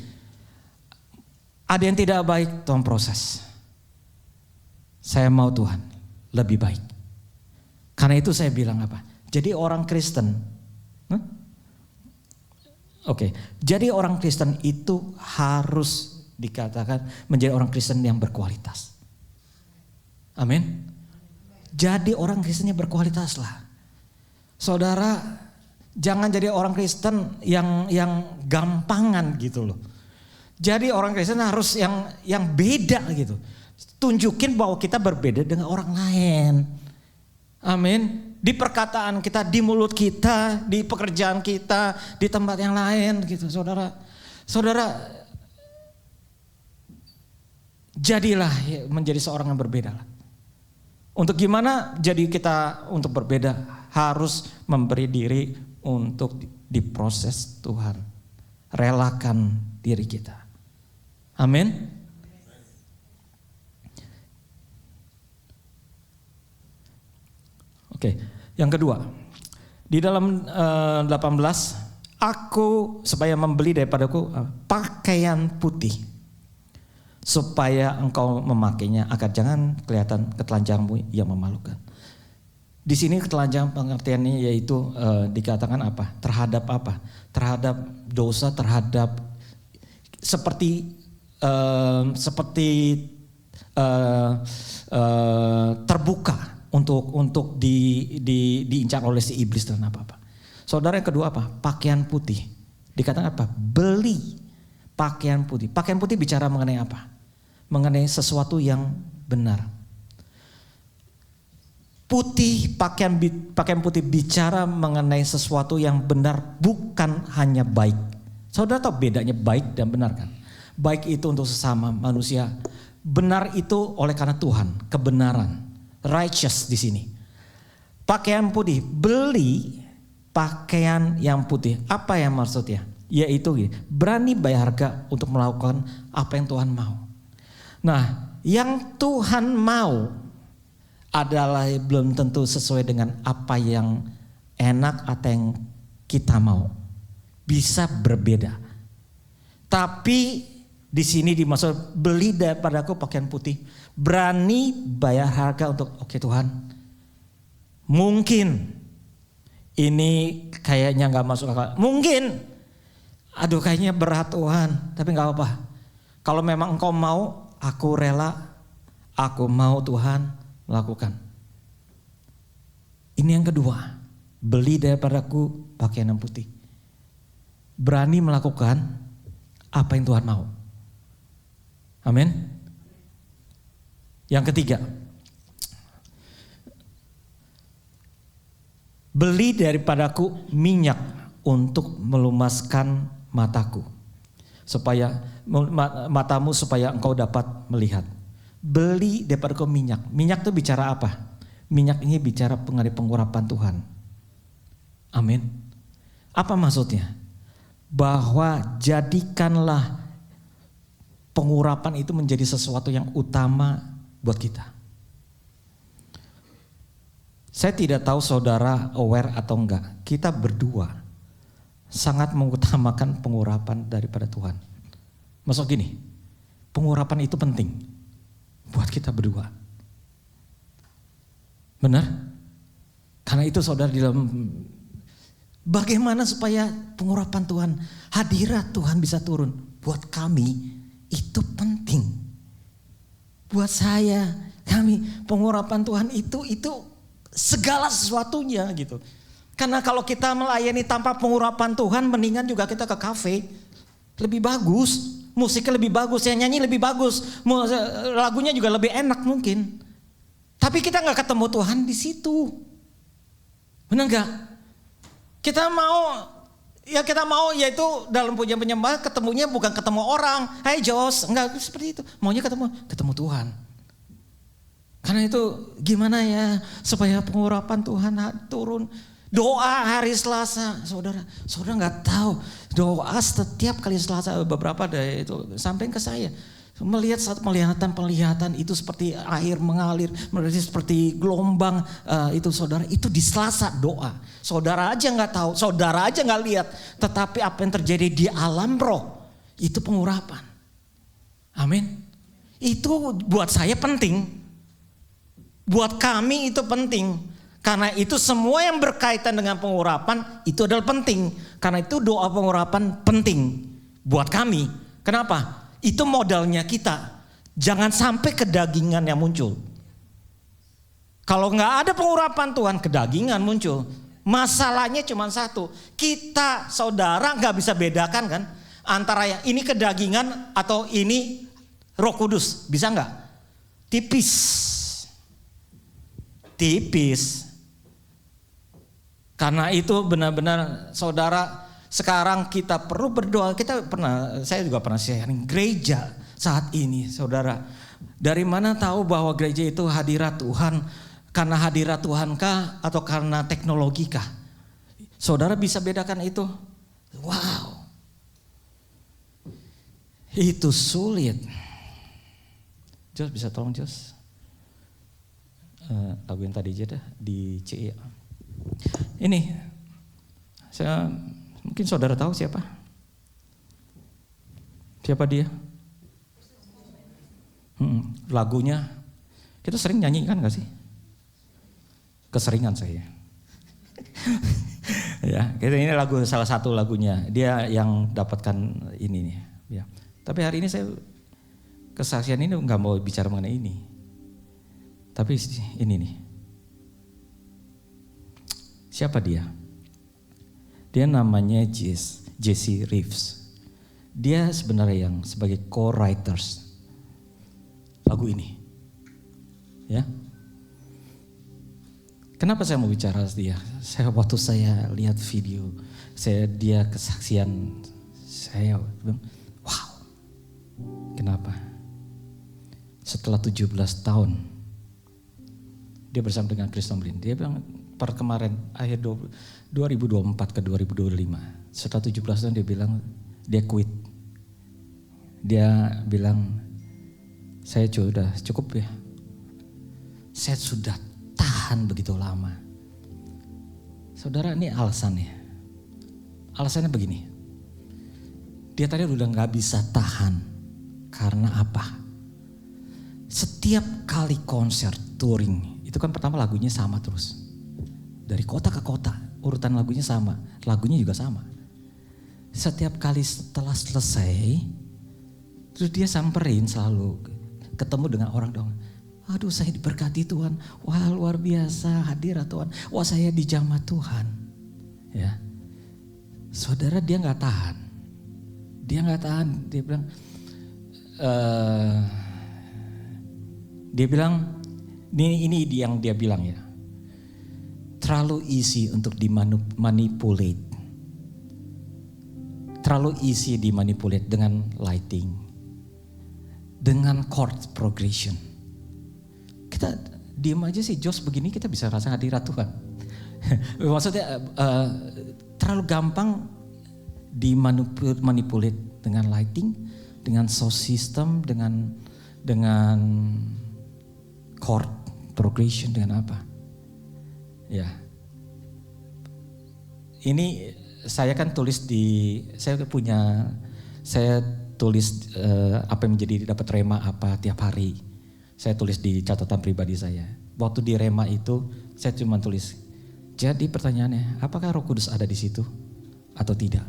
Ada yang tidak baik, Tuhan proses. Saya mau Tuhan, lebih baik. Karena itu saya bilang apa? Jadi orang Kristen, jadi orang Kristen itu harus dikatakan menjadi orang Kristen yang berkualitas. Amin. Jadi orang Kristennya berkualitas lah. Saudara, jangan jadi orang Kristen yang gampangan gitu loh. Jadi orang Kristen harus yang beda gitu. Tunjukin bahwa kita berbeda dengan orang lain. Amin. Di perkataan kita, di mulut kita, di pekerjaan kita, di tempat yang lain gitu, saudara. Saudara, jadilah menjadi seorang yang berbeda lah. Untuk gimana jadi kita untuk berbeda? Harus memberi diri untuk diproses Tuhan. Relakan diri kita. Amin. Oke, yang kedua. Di dalam 18, aku supaya membeli daripadaku pakaian putih, supaya engkau memakainya agar jangan kelihatan ketelanjangmu yang memalukan. Di sini ketelanjangan pengertiannya yaitu dikatakan apa? Terhadap apa? Terhadap dosa, terhadap seperti terbuka untuk diincar oleh si iblis dan apa-apa. Saudara, yang kedua apa? Pakaian putih. Dikatakan apa? Beli pakaian putih. Pakaian putih bicara mengenai apa? Mengenai sesuatu yang benar. Putih, pakaian putih bicara mengenai sesuatu yang benar, bukan hanya baik. Saudara tahu bedanya baik dan benar kan? Baik itu untuk sesama manusia. Benar itu oleh karena Tuhan, kebenaran. Righteous di sini. Pakaian putih, beli pakaian yang putih. Apa yang maksudnya? Yaitu berani bayar harga untuk melakukan apa yang Tuhan mau. Nah, yang Tuhan mau adalah belum tentu sesuai dengan apa yang enak atau yang kita mau. Bisa berbeda. Tapi di sini dimaksud beli daripadaku pakaian putih. Berani bayar harga untuk oke Tuhan. Mungkin ini kayaknya gak masuk akal. Mungkin aduh kayaknya berat Tuhan. Tapi gak apa-apa. Kalau memang engkau mau, aku rela. Aku mau Tuhan lakukan. Ini yang kedua. Beli daripadaku pakaian yang putih. Berani melakukan apa yang Tuhan mau. Amin. Yang ketiga, beli daripadaku minyak untuk melumaskan mataku, supaya matamu supaya engkau dapat melihat. Beli daripadaku minyak. Minyak itu bicara apa? Minyak ini bicara mengenai pengurapan Tuhan. Amin. Apa maksudnya? Bahwa jadikanlah pengurapan itu menjadi sesuatu yang utama buat kita. Saya tidak tahu saudara aware atau enggak. Kita berdua sangat mengutamakan pengurapan daripada Tuhan. Maksud gini, pengurapan itu penting buat kita berdua. Benar? Karena itu saudara di dalam bagaimana supaya pengurapan Tuhan, hadirat Tuhan bisa turun buat kami itu penting. Buat saya, kami pengurapan Tuhan itu segala sesuatunya gitu. Karena kalau kita melayani tanpa pengurapan Tuhan, mendingan juga kita ke kafe. Lebih bagus, musiknya lebih bagus, yang nyanyi lebih bagus, lagunya juga lebih enak mungkin. Tapi kita nggak ketemu Tuhan di situ. Benar nggak? Kita mau yaitu dalam pujian penyembah ketemunya bukan ketemu orang. Hai Jos, enggak seperti itu. Maunya ketemu Tuhan. Karena itu gimana ya supaya pengurapan Tuhan turun. Doa hari Selasa, saudara nggak tahu. Doa setiap kali Selasa beberapa dari itu sampai ke saya. Melihat satu penglihatan itu seperti air mengalir, seperti gelombang itu saudara, itu di Selasa doa. Saudara aja nggak tahu, saudara aja nggak lihat, tetapi apa yang terjadi di alam roh itu pengurapan. Amin. Itu buat saya penting, buat kami itu penting, karena itu semua yang berkaitan dengan pengurapan itu adalah penting, karena itu doa pengurapan penting buat kami. Kenapa? Itu modalnya kita. Jangan sampai kedagingan yang muncul. Kalau nggak ada pengurapan Tuhan, kedagingan muncul. Masalahnya cuma satu. Kita saudara nggak bisa bedakan kan antara yang ini kedagingan atau ini Roh Kudus. Bisa nggak? Tipis. Karena itu benar-benar saudara. Sekarang kita perlu berdoa. Saya juga pernah sharing gereja saat ini, saudara. Dari mana tahu bahwa gereja itu hadirat Tuhan? Karena hadirat Tuhan kah atau karena teknologi kah? Saudara bisa bedakan itu? Wow. Itu sulit. Jos bisa tolong Jos? Lagu yang tadi aja dah di CE. Ini mungkin saudara tahu siapa? Siapa dia? Lagunya kita sering nyanyikan gak sih? Keseringan saya. Ya, ini lagu salah satu lagunya. Dia yang dapatkan ini nih. Ya. Tapi hari ini saya kesaksian ini nggak mau bicara mengenai ini. Tapi ini nih. Siapa dia? Dia namanya Jesse Reeves. Dia sebenarnya yang sebagai co-writers lagu ini. Ya. Kenapa saya mau bicara dia? Waktu saya lihat video, dia kesaksian, saya bilang, wow. Kenapa? Setelah 17 tahun, dia bersama dengan Chris Tomlin. Dia bilang, per kemarin, akhir 2024 ke 2025. Setelah 17 tahun dia bilang, dia quit. Dia bilang, saya sudah cukup ya. Saya sudah tahan begitu lama. Saudara, ini alasannya. Alasannya begini. Dia tadi udah gak bisa tahan. Karena apa? Setiap kali konser touring, itu kan pertama lagunya sama terus. Dari kota ke kota, urutan lagunya sama, lagunya juga sama. Setiap kali setelah selesai, terus dia samperin selalu, ketemu dengan orang dong. Aduh, saya diberkati Tuhan, wah luar biasa hadirat Tuhan, wah saya dijamah Tuhan. Ya, saudara, dia nggak tahan, dia bilang, ini yang dia bilang ya. Terlalu easy untuk dimanipulate. Terlalu easy dimanipulate dengan lighting. Dengan chord progression. Kita diem aja sih, Jos begini kita bisa rasa hadirat Tuhan. Maksudnya terlalu gampang dimanipulate dengan lighting, dengan sound system, dengan chord progression, dengan apa? Ya, ini saya kan tulis saya tulis apa yang menjadi dapat rema apa tiap hari. Saya tulis di catatan pribadi saya. Waktu di rema itu saya cuma tulis. Jadi pertanyaannya, apakah Roh Kudus ada di situ atau tidak?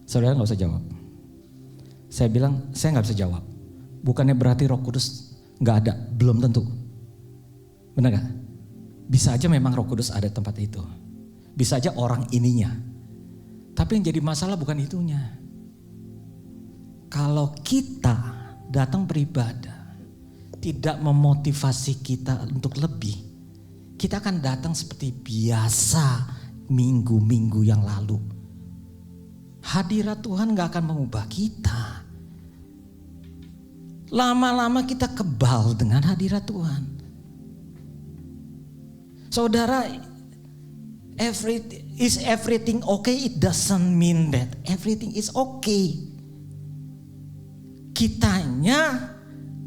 Saudara nggak usah jawab. Saya bilang saya nggak bisa jawab. Bukannya berarti Roh Kudus nggak ada, belum tentu. Benar nggak? Bisa aja memang Roh Kudus ada di tempat itu. Bisa aja orang ininya. Tapi yang jadi masalah bukan itunya. Kalau kita datang beribadah, tidak memotivasi kita untuk lebih, kita akan datang seperti biasa minggu-minggu yang lalu. Hadirat Tuhan gak akan mengubah kita. Lama-lama kita kebal dengan hadirat Tuhan. Saudara, is everything okay? It doesn't mean that everything is okay. Kitanya,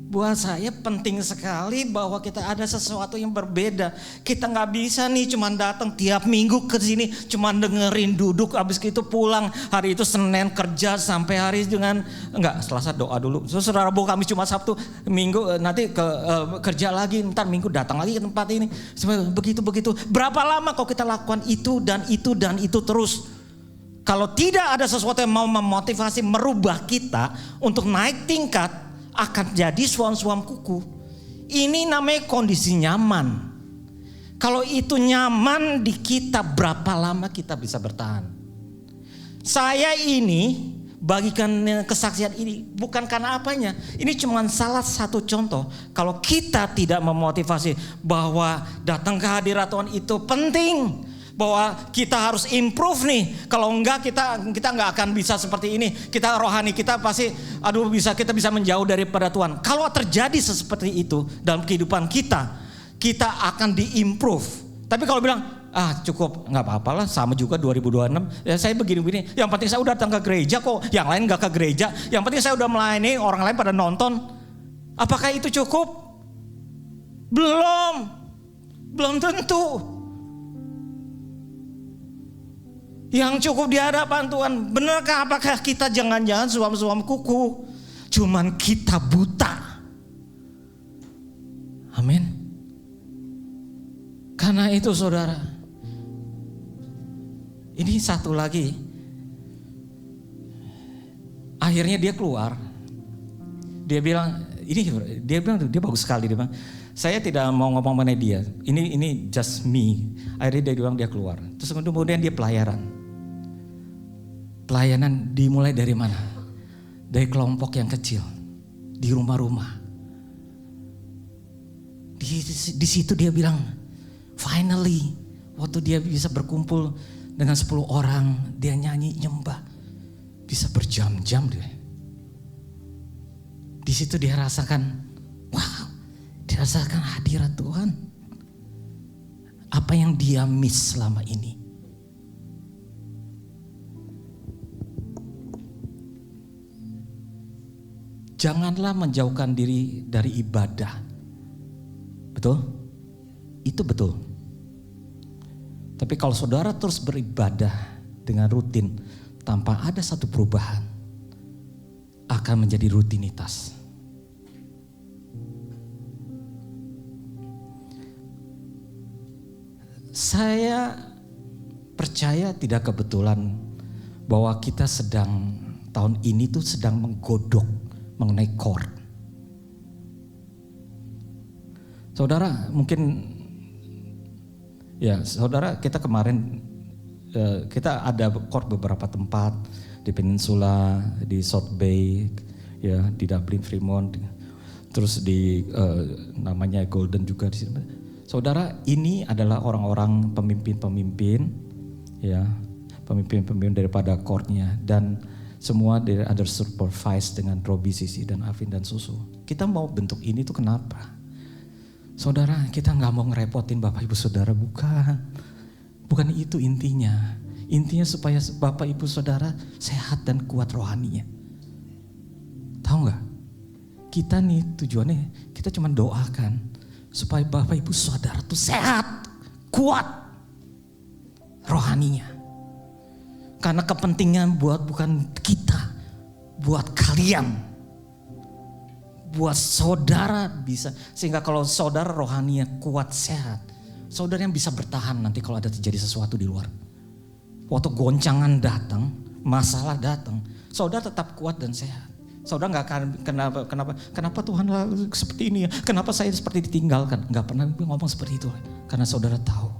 buat saya penting sekali bahwa kita ada sesuatu yang berbeda. Kita nggak bisa nih cuman datang tiap minggu ke sini, cuman dengerin duduk, abis itu pulang. Hari itu Senin kerja sampai hari dengan Selasa doa dulu. Saudara Rabu, Kamis, Jumat, Sabtu, Minggu nanti kerja lagi, ntar Minggu datang lagi ke tempat ini. Begitu. Berapa lama kok kita lakukan itu dan itu terus? Kalau tidak ada sesuatu yang mau memotivasi, merubah kita untuk naik tingkat, akan jadi suam-suam kuku. Ini namanya kondisi nyaman. Kalau itu nyaman di kita, berapa lama kita bisa bertahan? Saya ini bagikan kesaksian ini bukan karena apanya. Ini cuma salah satu contoh. Kalau kita tidak memotivasi bahwa datang ke hadirat Tuhan itu penting. bahwa kita harus improve nih. Kalau enggak kita enggak akan bisa seperti ini. Kita rohani kita pasti kita bisa menjauh daripada Tuhan. Kalau terjadi seperti itu dalam kehidupan kita akan diimprove. Tapi kalau bilang cukup, nggak apa-apa lah, sama juga 2026. Ya saya begini-begini. Yang penting saya udah datang ke gereja kok. Yang lain nggak ke gereja. Yang penting saya udah melayani, orang lain pada nonton. Apakah itu cukup? Belum tentu. Yang cukup di hadapan Tuhan. Benarkah apakah kita jangan-jangan suam-suam kuku? Cuman kita buta. Amin. Karena itu saudara, ini satu lagi. Akhirnya dia keluar. Dia bilang dia bagus sekali. Dia bilang, saya tidak mau ngomong mengenai dia. Ini just me. Akhirnya dia bilang dia keluar. Terus kemudian dia pelayanan. Pelayanan dimulai dari mana? Dari kelompok yang kecil, di rumah-rumah. Di situ dia bilang, finally, waktu dia bisa berkumpul dengan 10 orang, dia nyanyi, nyembah, bisa berjam-jam dia. Di situ dia rasakan, wow, dia rasakan hadirat Tuhan. Apa yang dia miss selama ini? Janganlah menjauhkan diri dari ibadah. Betul? Itu betul. Tapi kalau saudara terus beribadah dengan rutin tanpa ada satu perubahan, akan menjadi rutinitas. Saya percaya tidak kebetulan bahwa kita tahun ini tuh sedang menggodok mengenai chord. Saudara mungkin saudara, kita kemarin kita ada chord beberapa tempat di Peninsula, di South Bay, ya di Dublin, Fremont, terus di namanya Golden juga di sini. Saudara, ini adalah orang-orang pemimpin-pemimpin, ya pemimpin-pemimpin daripada chordnya, dan semua dari ada supervise dengan Robi, Sisi, dan Afin dan Susu. Kita mau bentuk ini tuh kenapa? Saudara, kita nggak mau ngerepotin Bapak Ibu Saudara, bukan itu intinya. Intinya supaya Bapak Ibu Saudara sehat dan kuat rohaninya. Tahu nggak? Kita nih tujuannya kita cuma doakan supaya Bapak Ibu Saudara tuh sehat, kuat rohaninya. Karena kepentingan bukan kita, buat kalian, buat saudara bisa, sehingga kalau saudara rohaninya kuat, sehat, saudara yang bisa bertahan nanti kalau ada terjadi sesuatu di luar. Waktu goncangan datang, masalah datang, saudara tetap kuat dan sehat. Saudara nggak akan kenapa Tuhan seperti ini ya? Kenapa saya seperti ditinggalkan? Nggak pernah ngomong seperti itu, karena saudara tahu.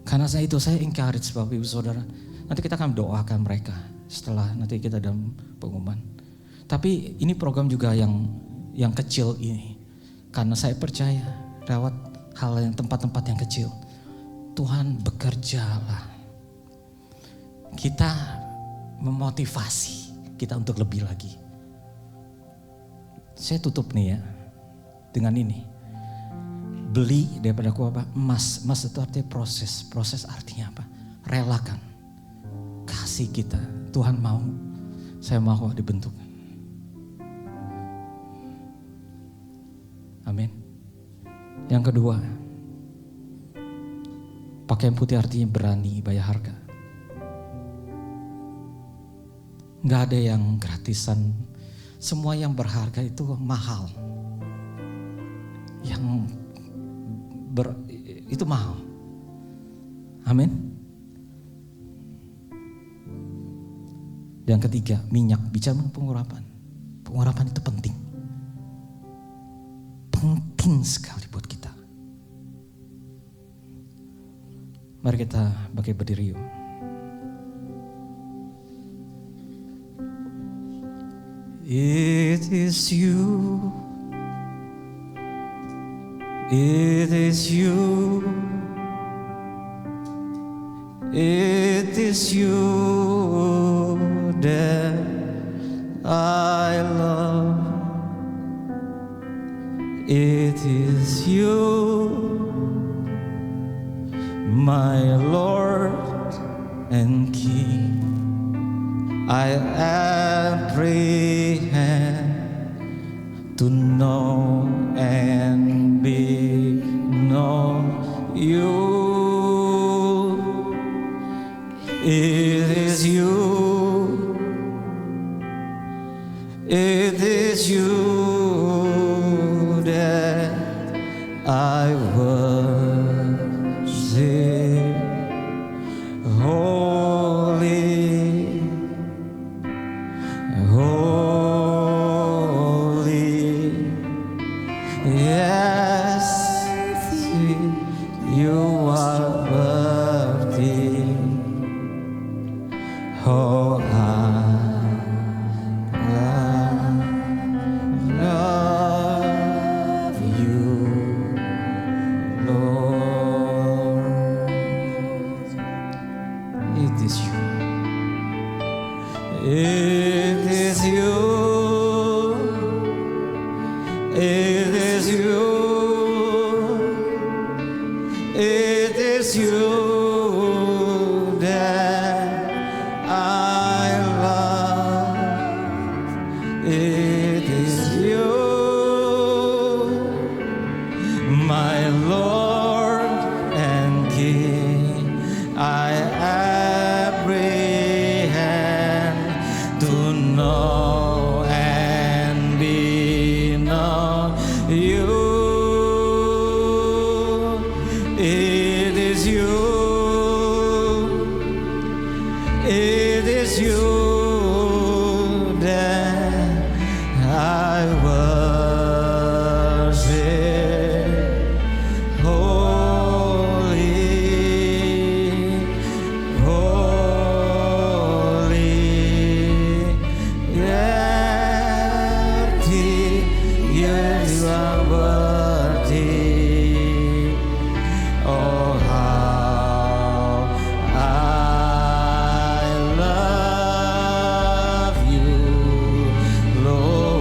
Karena saya encourage Bapak Ibu Saudara. Nanti kita akan doakan mereka setelah nanti kita dalam pengumuman. Tapi ini program juga yang kecil ini, karena saya percaya lewat hal yang tempat-tempat yang kecil Tuhan bekerjalah. Kita memotivasi kita untuk lebih lagi. Saya tutup nih ya dengan ini. Beli daripada apa? Emas. Emas itu artinya proses. Proses artinya apa? Relakan. Kasih kita. Tuhan mau. Saya mau dibentuk. Amin. Yang kedua, pakaian putih artinya berani bayar harga. Gak ada yang gratisan. Semua yang berharga itu mahal. Itu mahal. Amin. Yang ketiga, minyak. Bicara pengurapan. Pengurapan itu penting. Penting sekali buat kita. Mari kita pakai berdiri yuk. It is you. It is you. It is you that I love. It is you, my Lord and King. I apprehend to know and be known you. It is you, it is you that I worship. Holy, holy, yes, you are worthy. Oh, I love you, Lord. It is you. It is you. It is you. It is you that I love. It is you, my Lord and King. I apprehend to know and be known you. It is you. It is you that I worship. Holy, holy, worthy, yes, you are worthy. Oh, how I love you, Lord.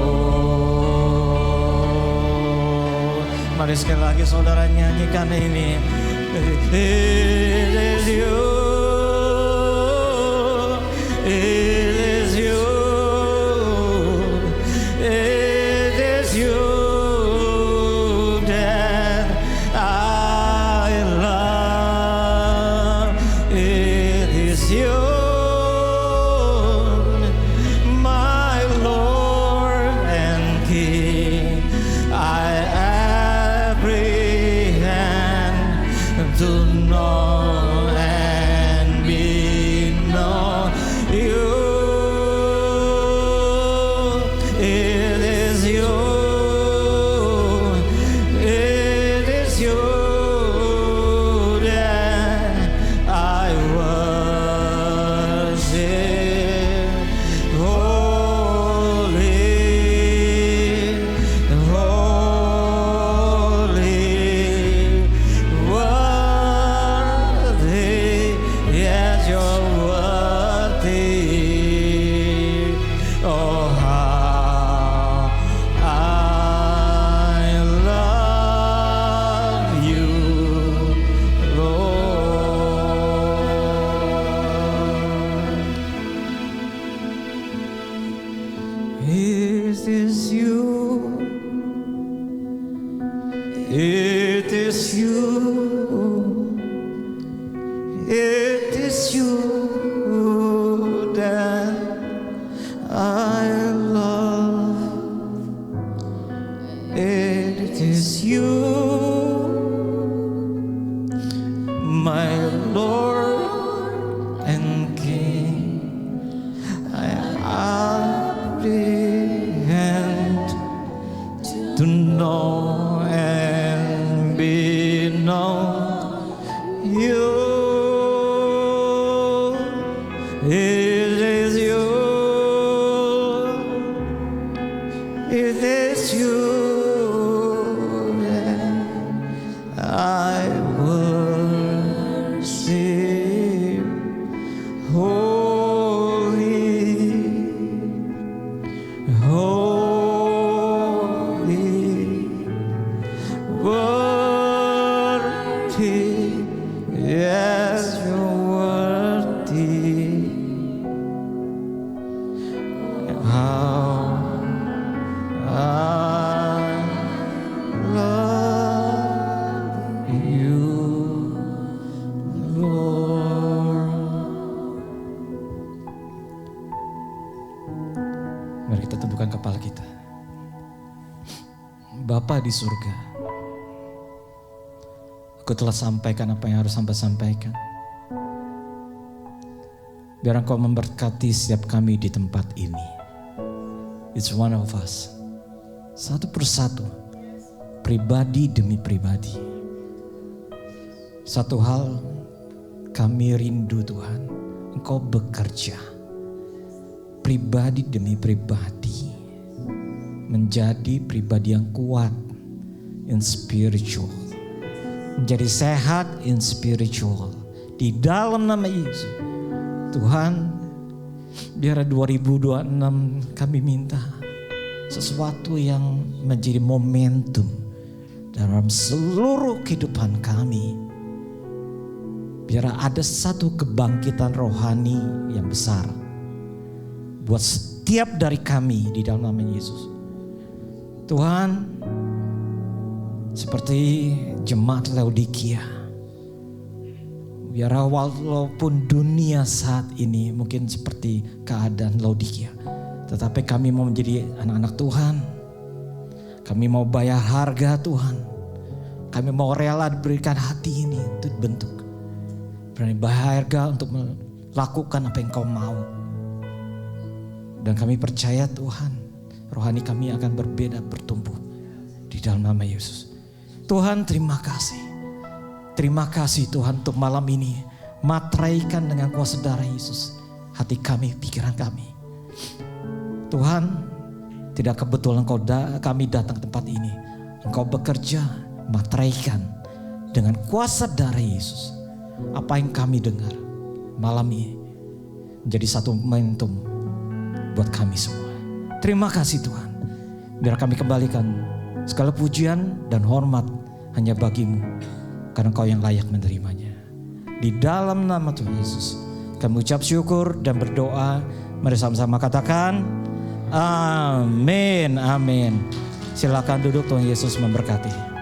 Mari sekali lagi saudara nyanyikan ini. It is you, it is you, it is you that I love. It is you, my Lord and King. I apprehend to know and be known you. It is you, it is you that I worship. Holy, holy, worthy, yes, you're worthy. Oh, how I love you, Lord. It is you, it is you, it is you that I love. It is you, my Lord and King. I apprehend to know and be known you. It is you, it is you that I worship. Yes, you're worthy. How I love you, Lord. Mari kita tundukkan kepala kita. Bapa di surga, aku telah sampaikan apa yang harus hamba sampaikan. Biar Engkau memberkati setiap kami di tempat ini. It's one of us. Satu persatu. Pribadi demi pribadi. Satu hal kami rindu Tuhan. Engkau bekerja. Pribadi demi pribadi. Menjadi pribadi yang kuat in spiritual. Menjadi sehat in spiritual. Di dalam nama Yesus. Tuhan, biar 2026 kami minta sesuatu yang menjadi momentum dalam seluruh kehidupan kami. Biar ada satu kebangkitan rohani yang besar buat setiap dari kami di dalam nama Yesus. Tuhan, seperti jemaat Laodikia, biar walaupun dunia saat ini mungkin seperti keadaan Laodikia, tetapi kami mau menjadi anak-anak Tuhan. Kami mau bayar harga Tuhan. Kami mau rela berikan hati ini untuk bentuk. Berani bayar harga untuk melakukan apa yang Kau mau. Dan kami percaya Tuhan, rohani kami akan berbeda, bertumbuh di dalam nama Yesus. Tuhan, terima kasih. Terima kasih Tuhan untuk malam ini. Materaikan dengan kuasa darah Yesus hati kami, pikiran kami. Tuhan, tidak kebetulan kami datang ke tempat ini. Engkau bekerja, materaikan dengan kuasa darah Yesus. Apa yang kami dengar malam ini menjadi satu momentum buat kami semua. Terima kasih Tuhan. Biar kami kembalikan segala pujian dan hormat hanya bagi-Mu. Karena Kau yang layak menerimanya. Di dalam nama Tuhan Yesus kami ucap syukur dan berdoa. Mari sama-sama katakan amin, amin. Silakan duduk, Tuhan Yesus memberkati.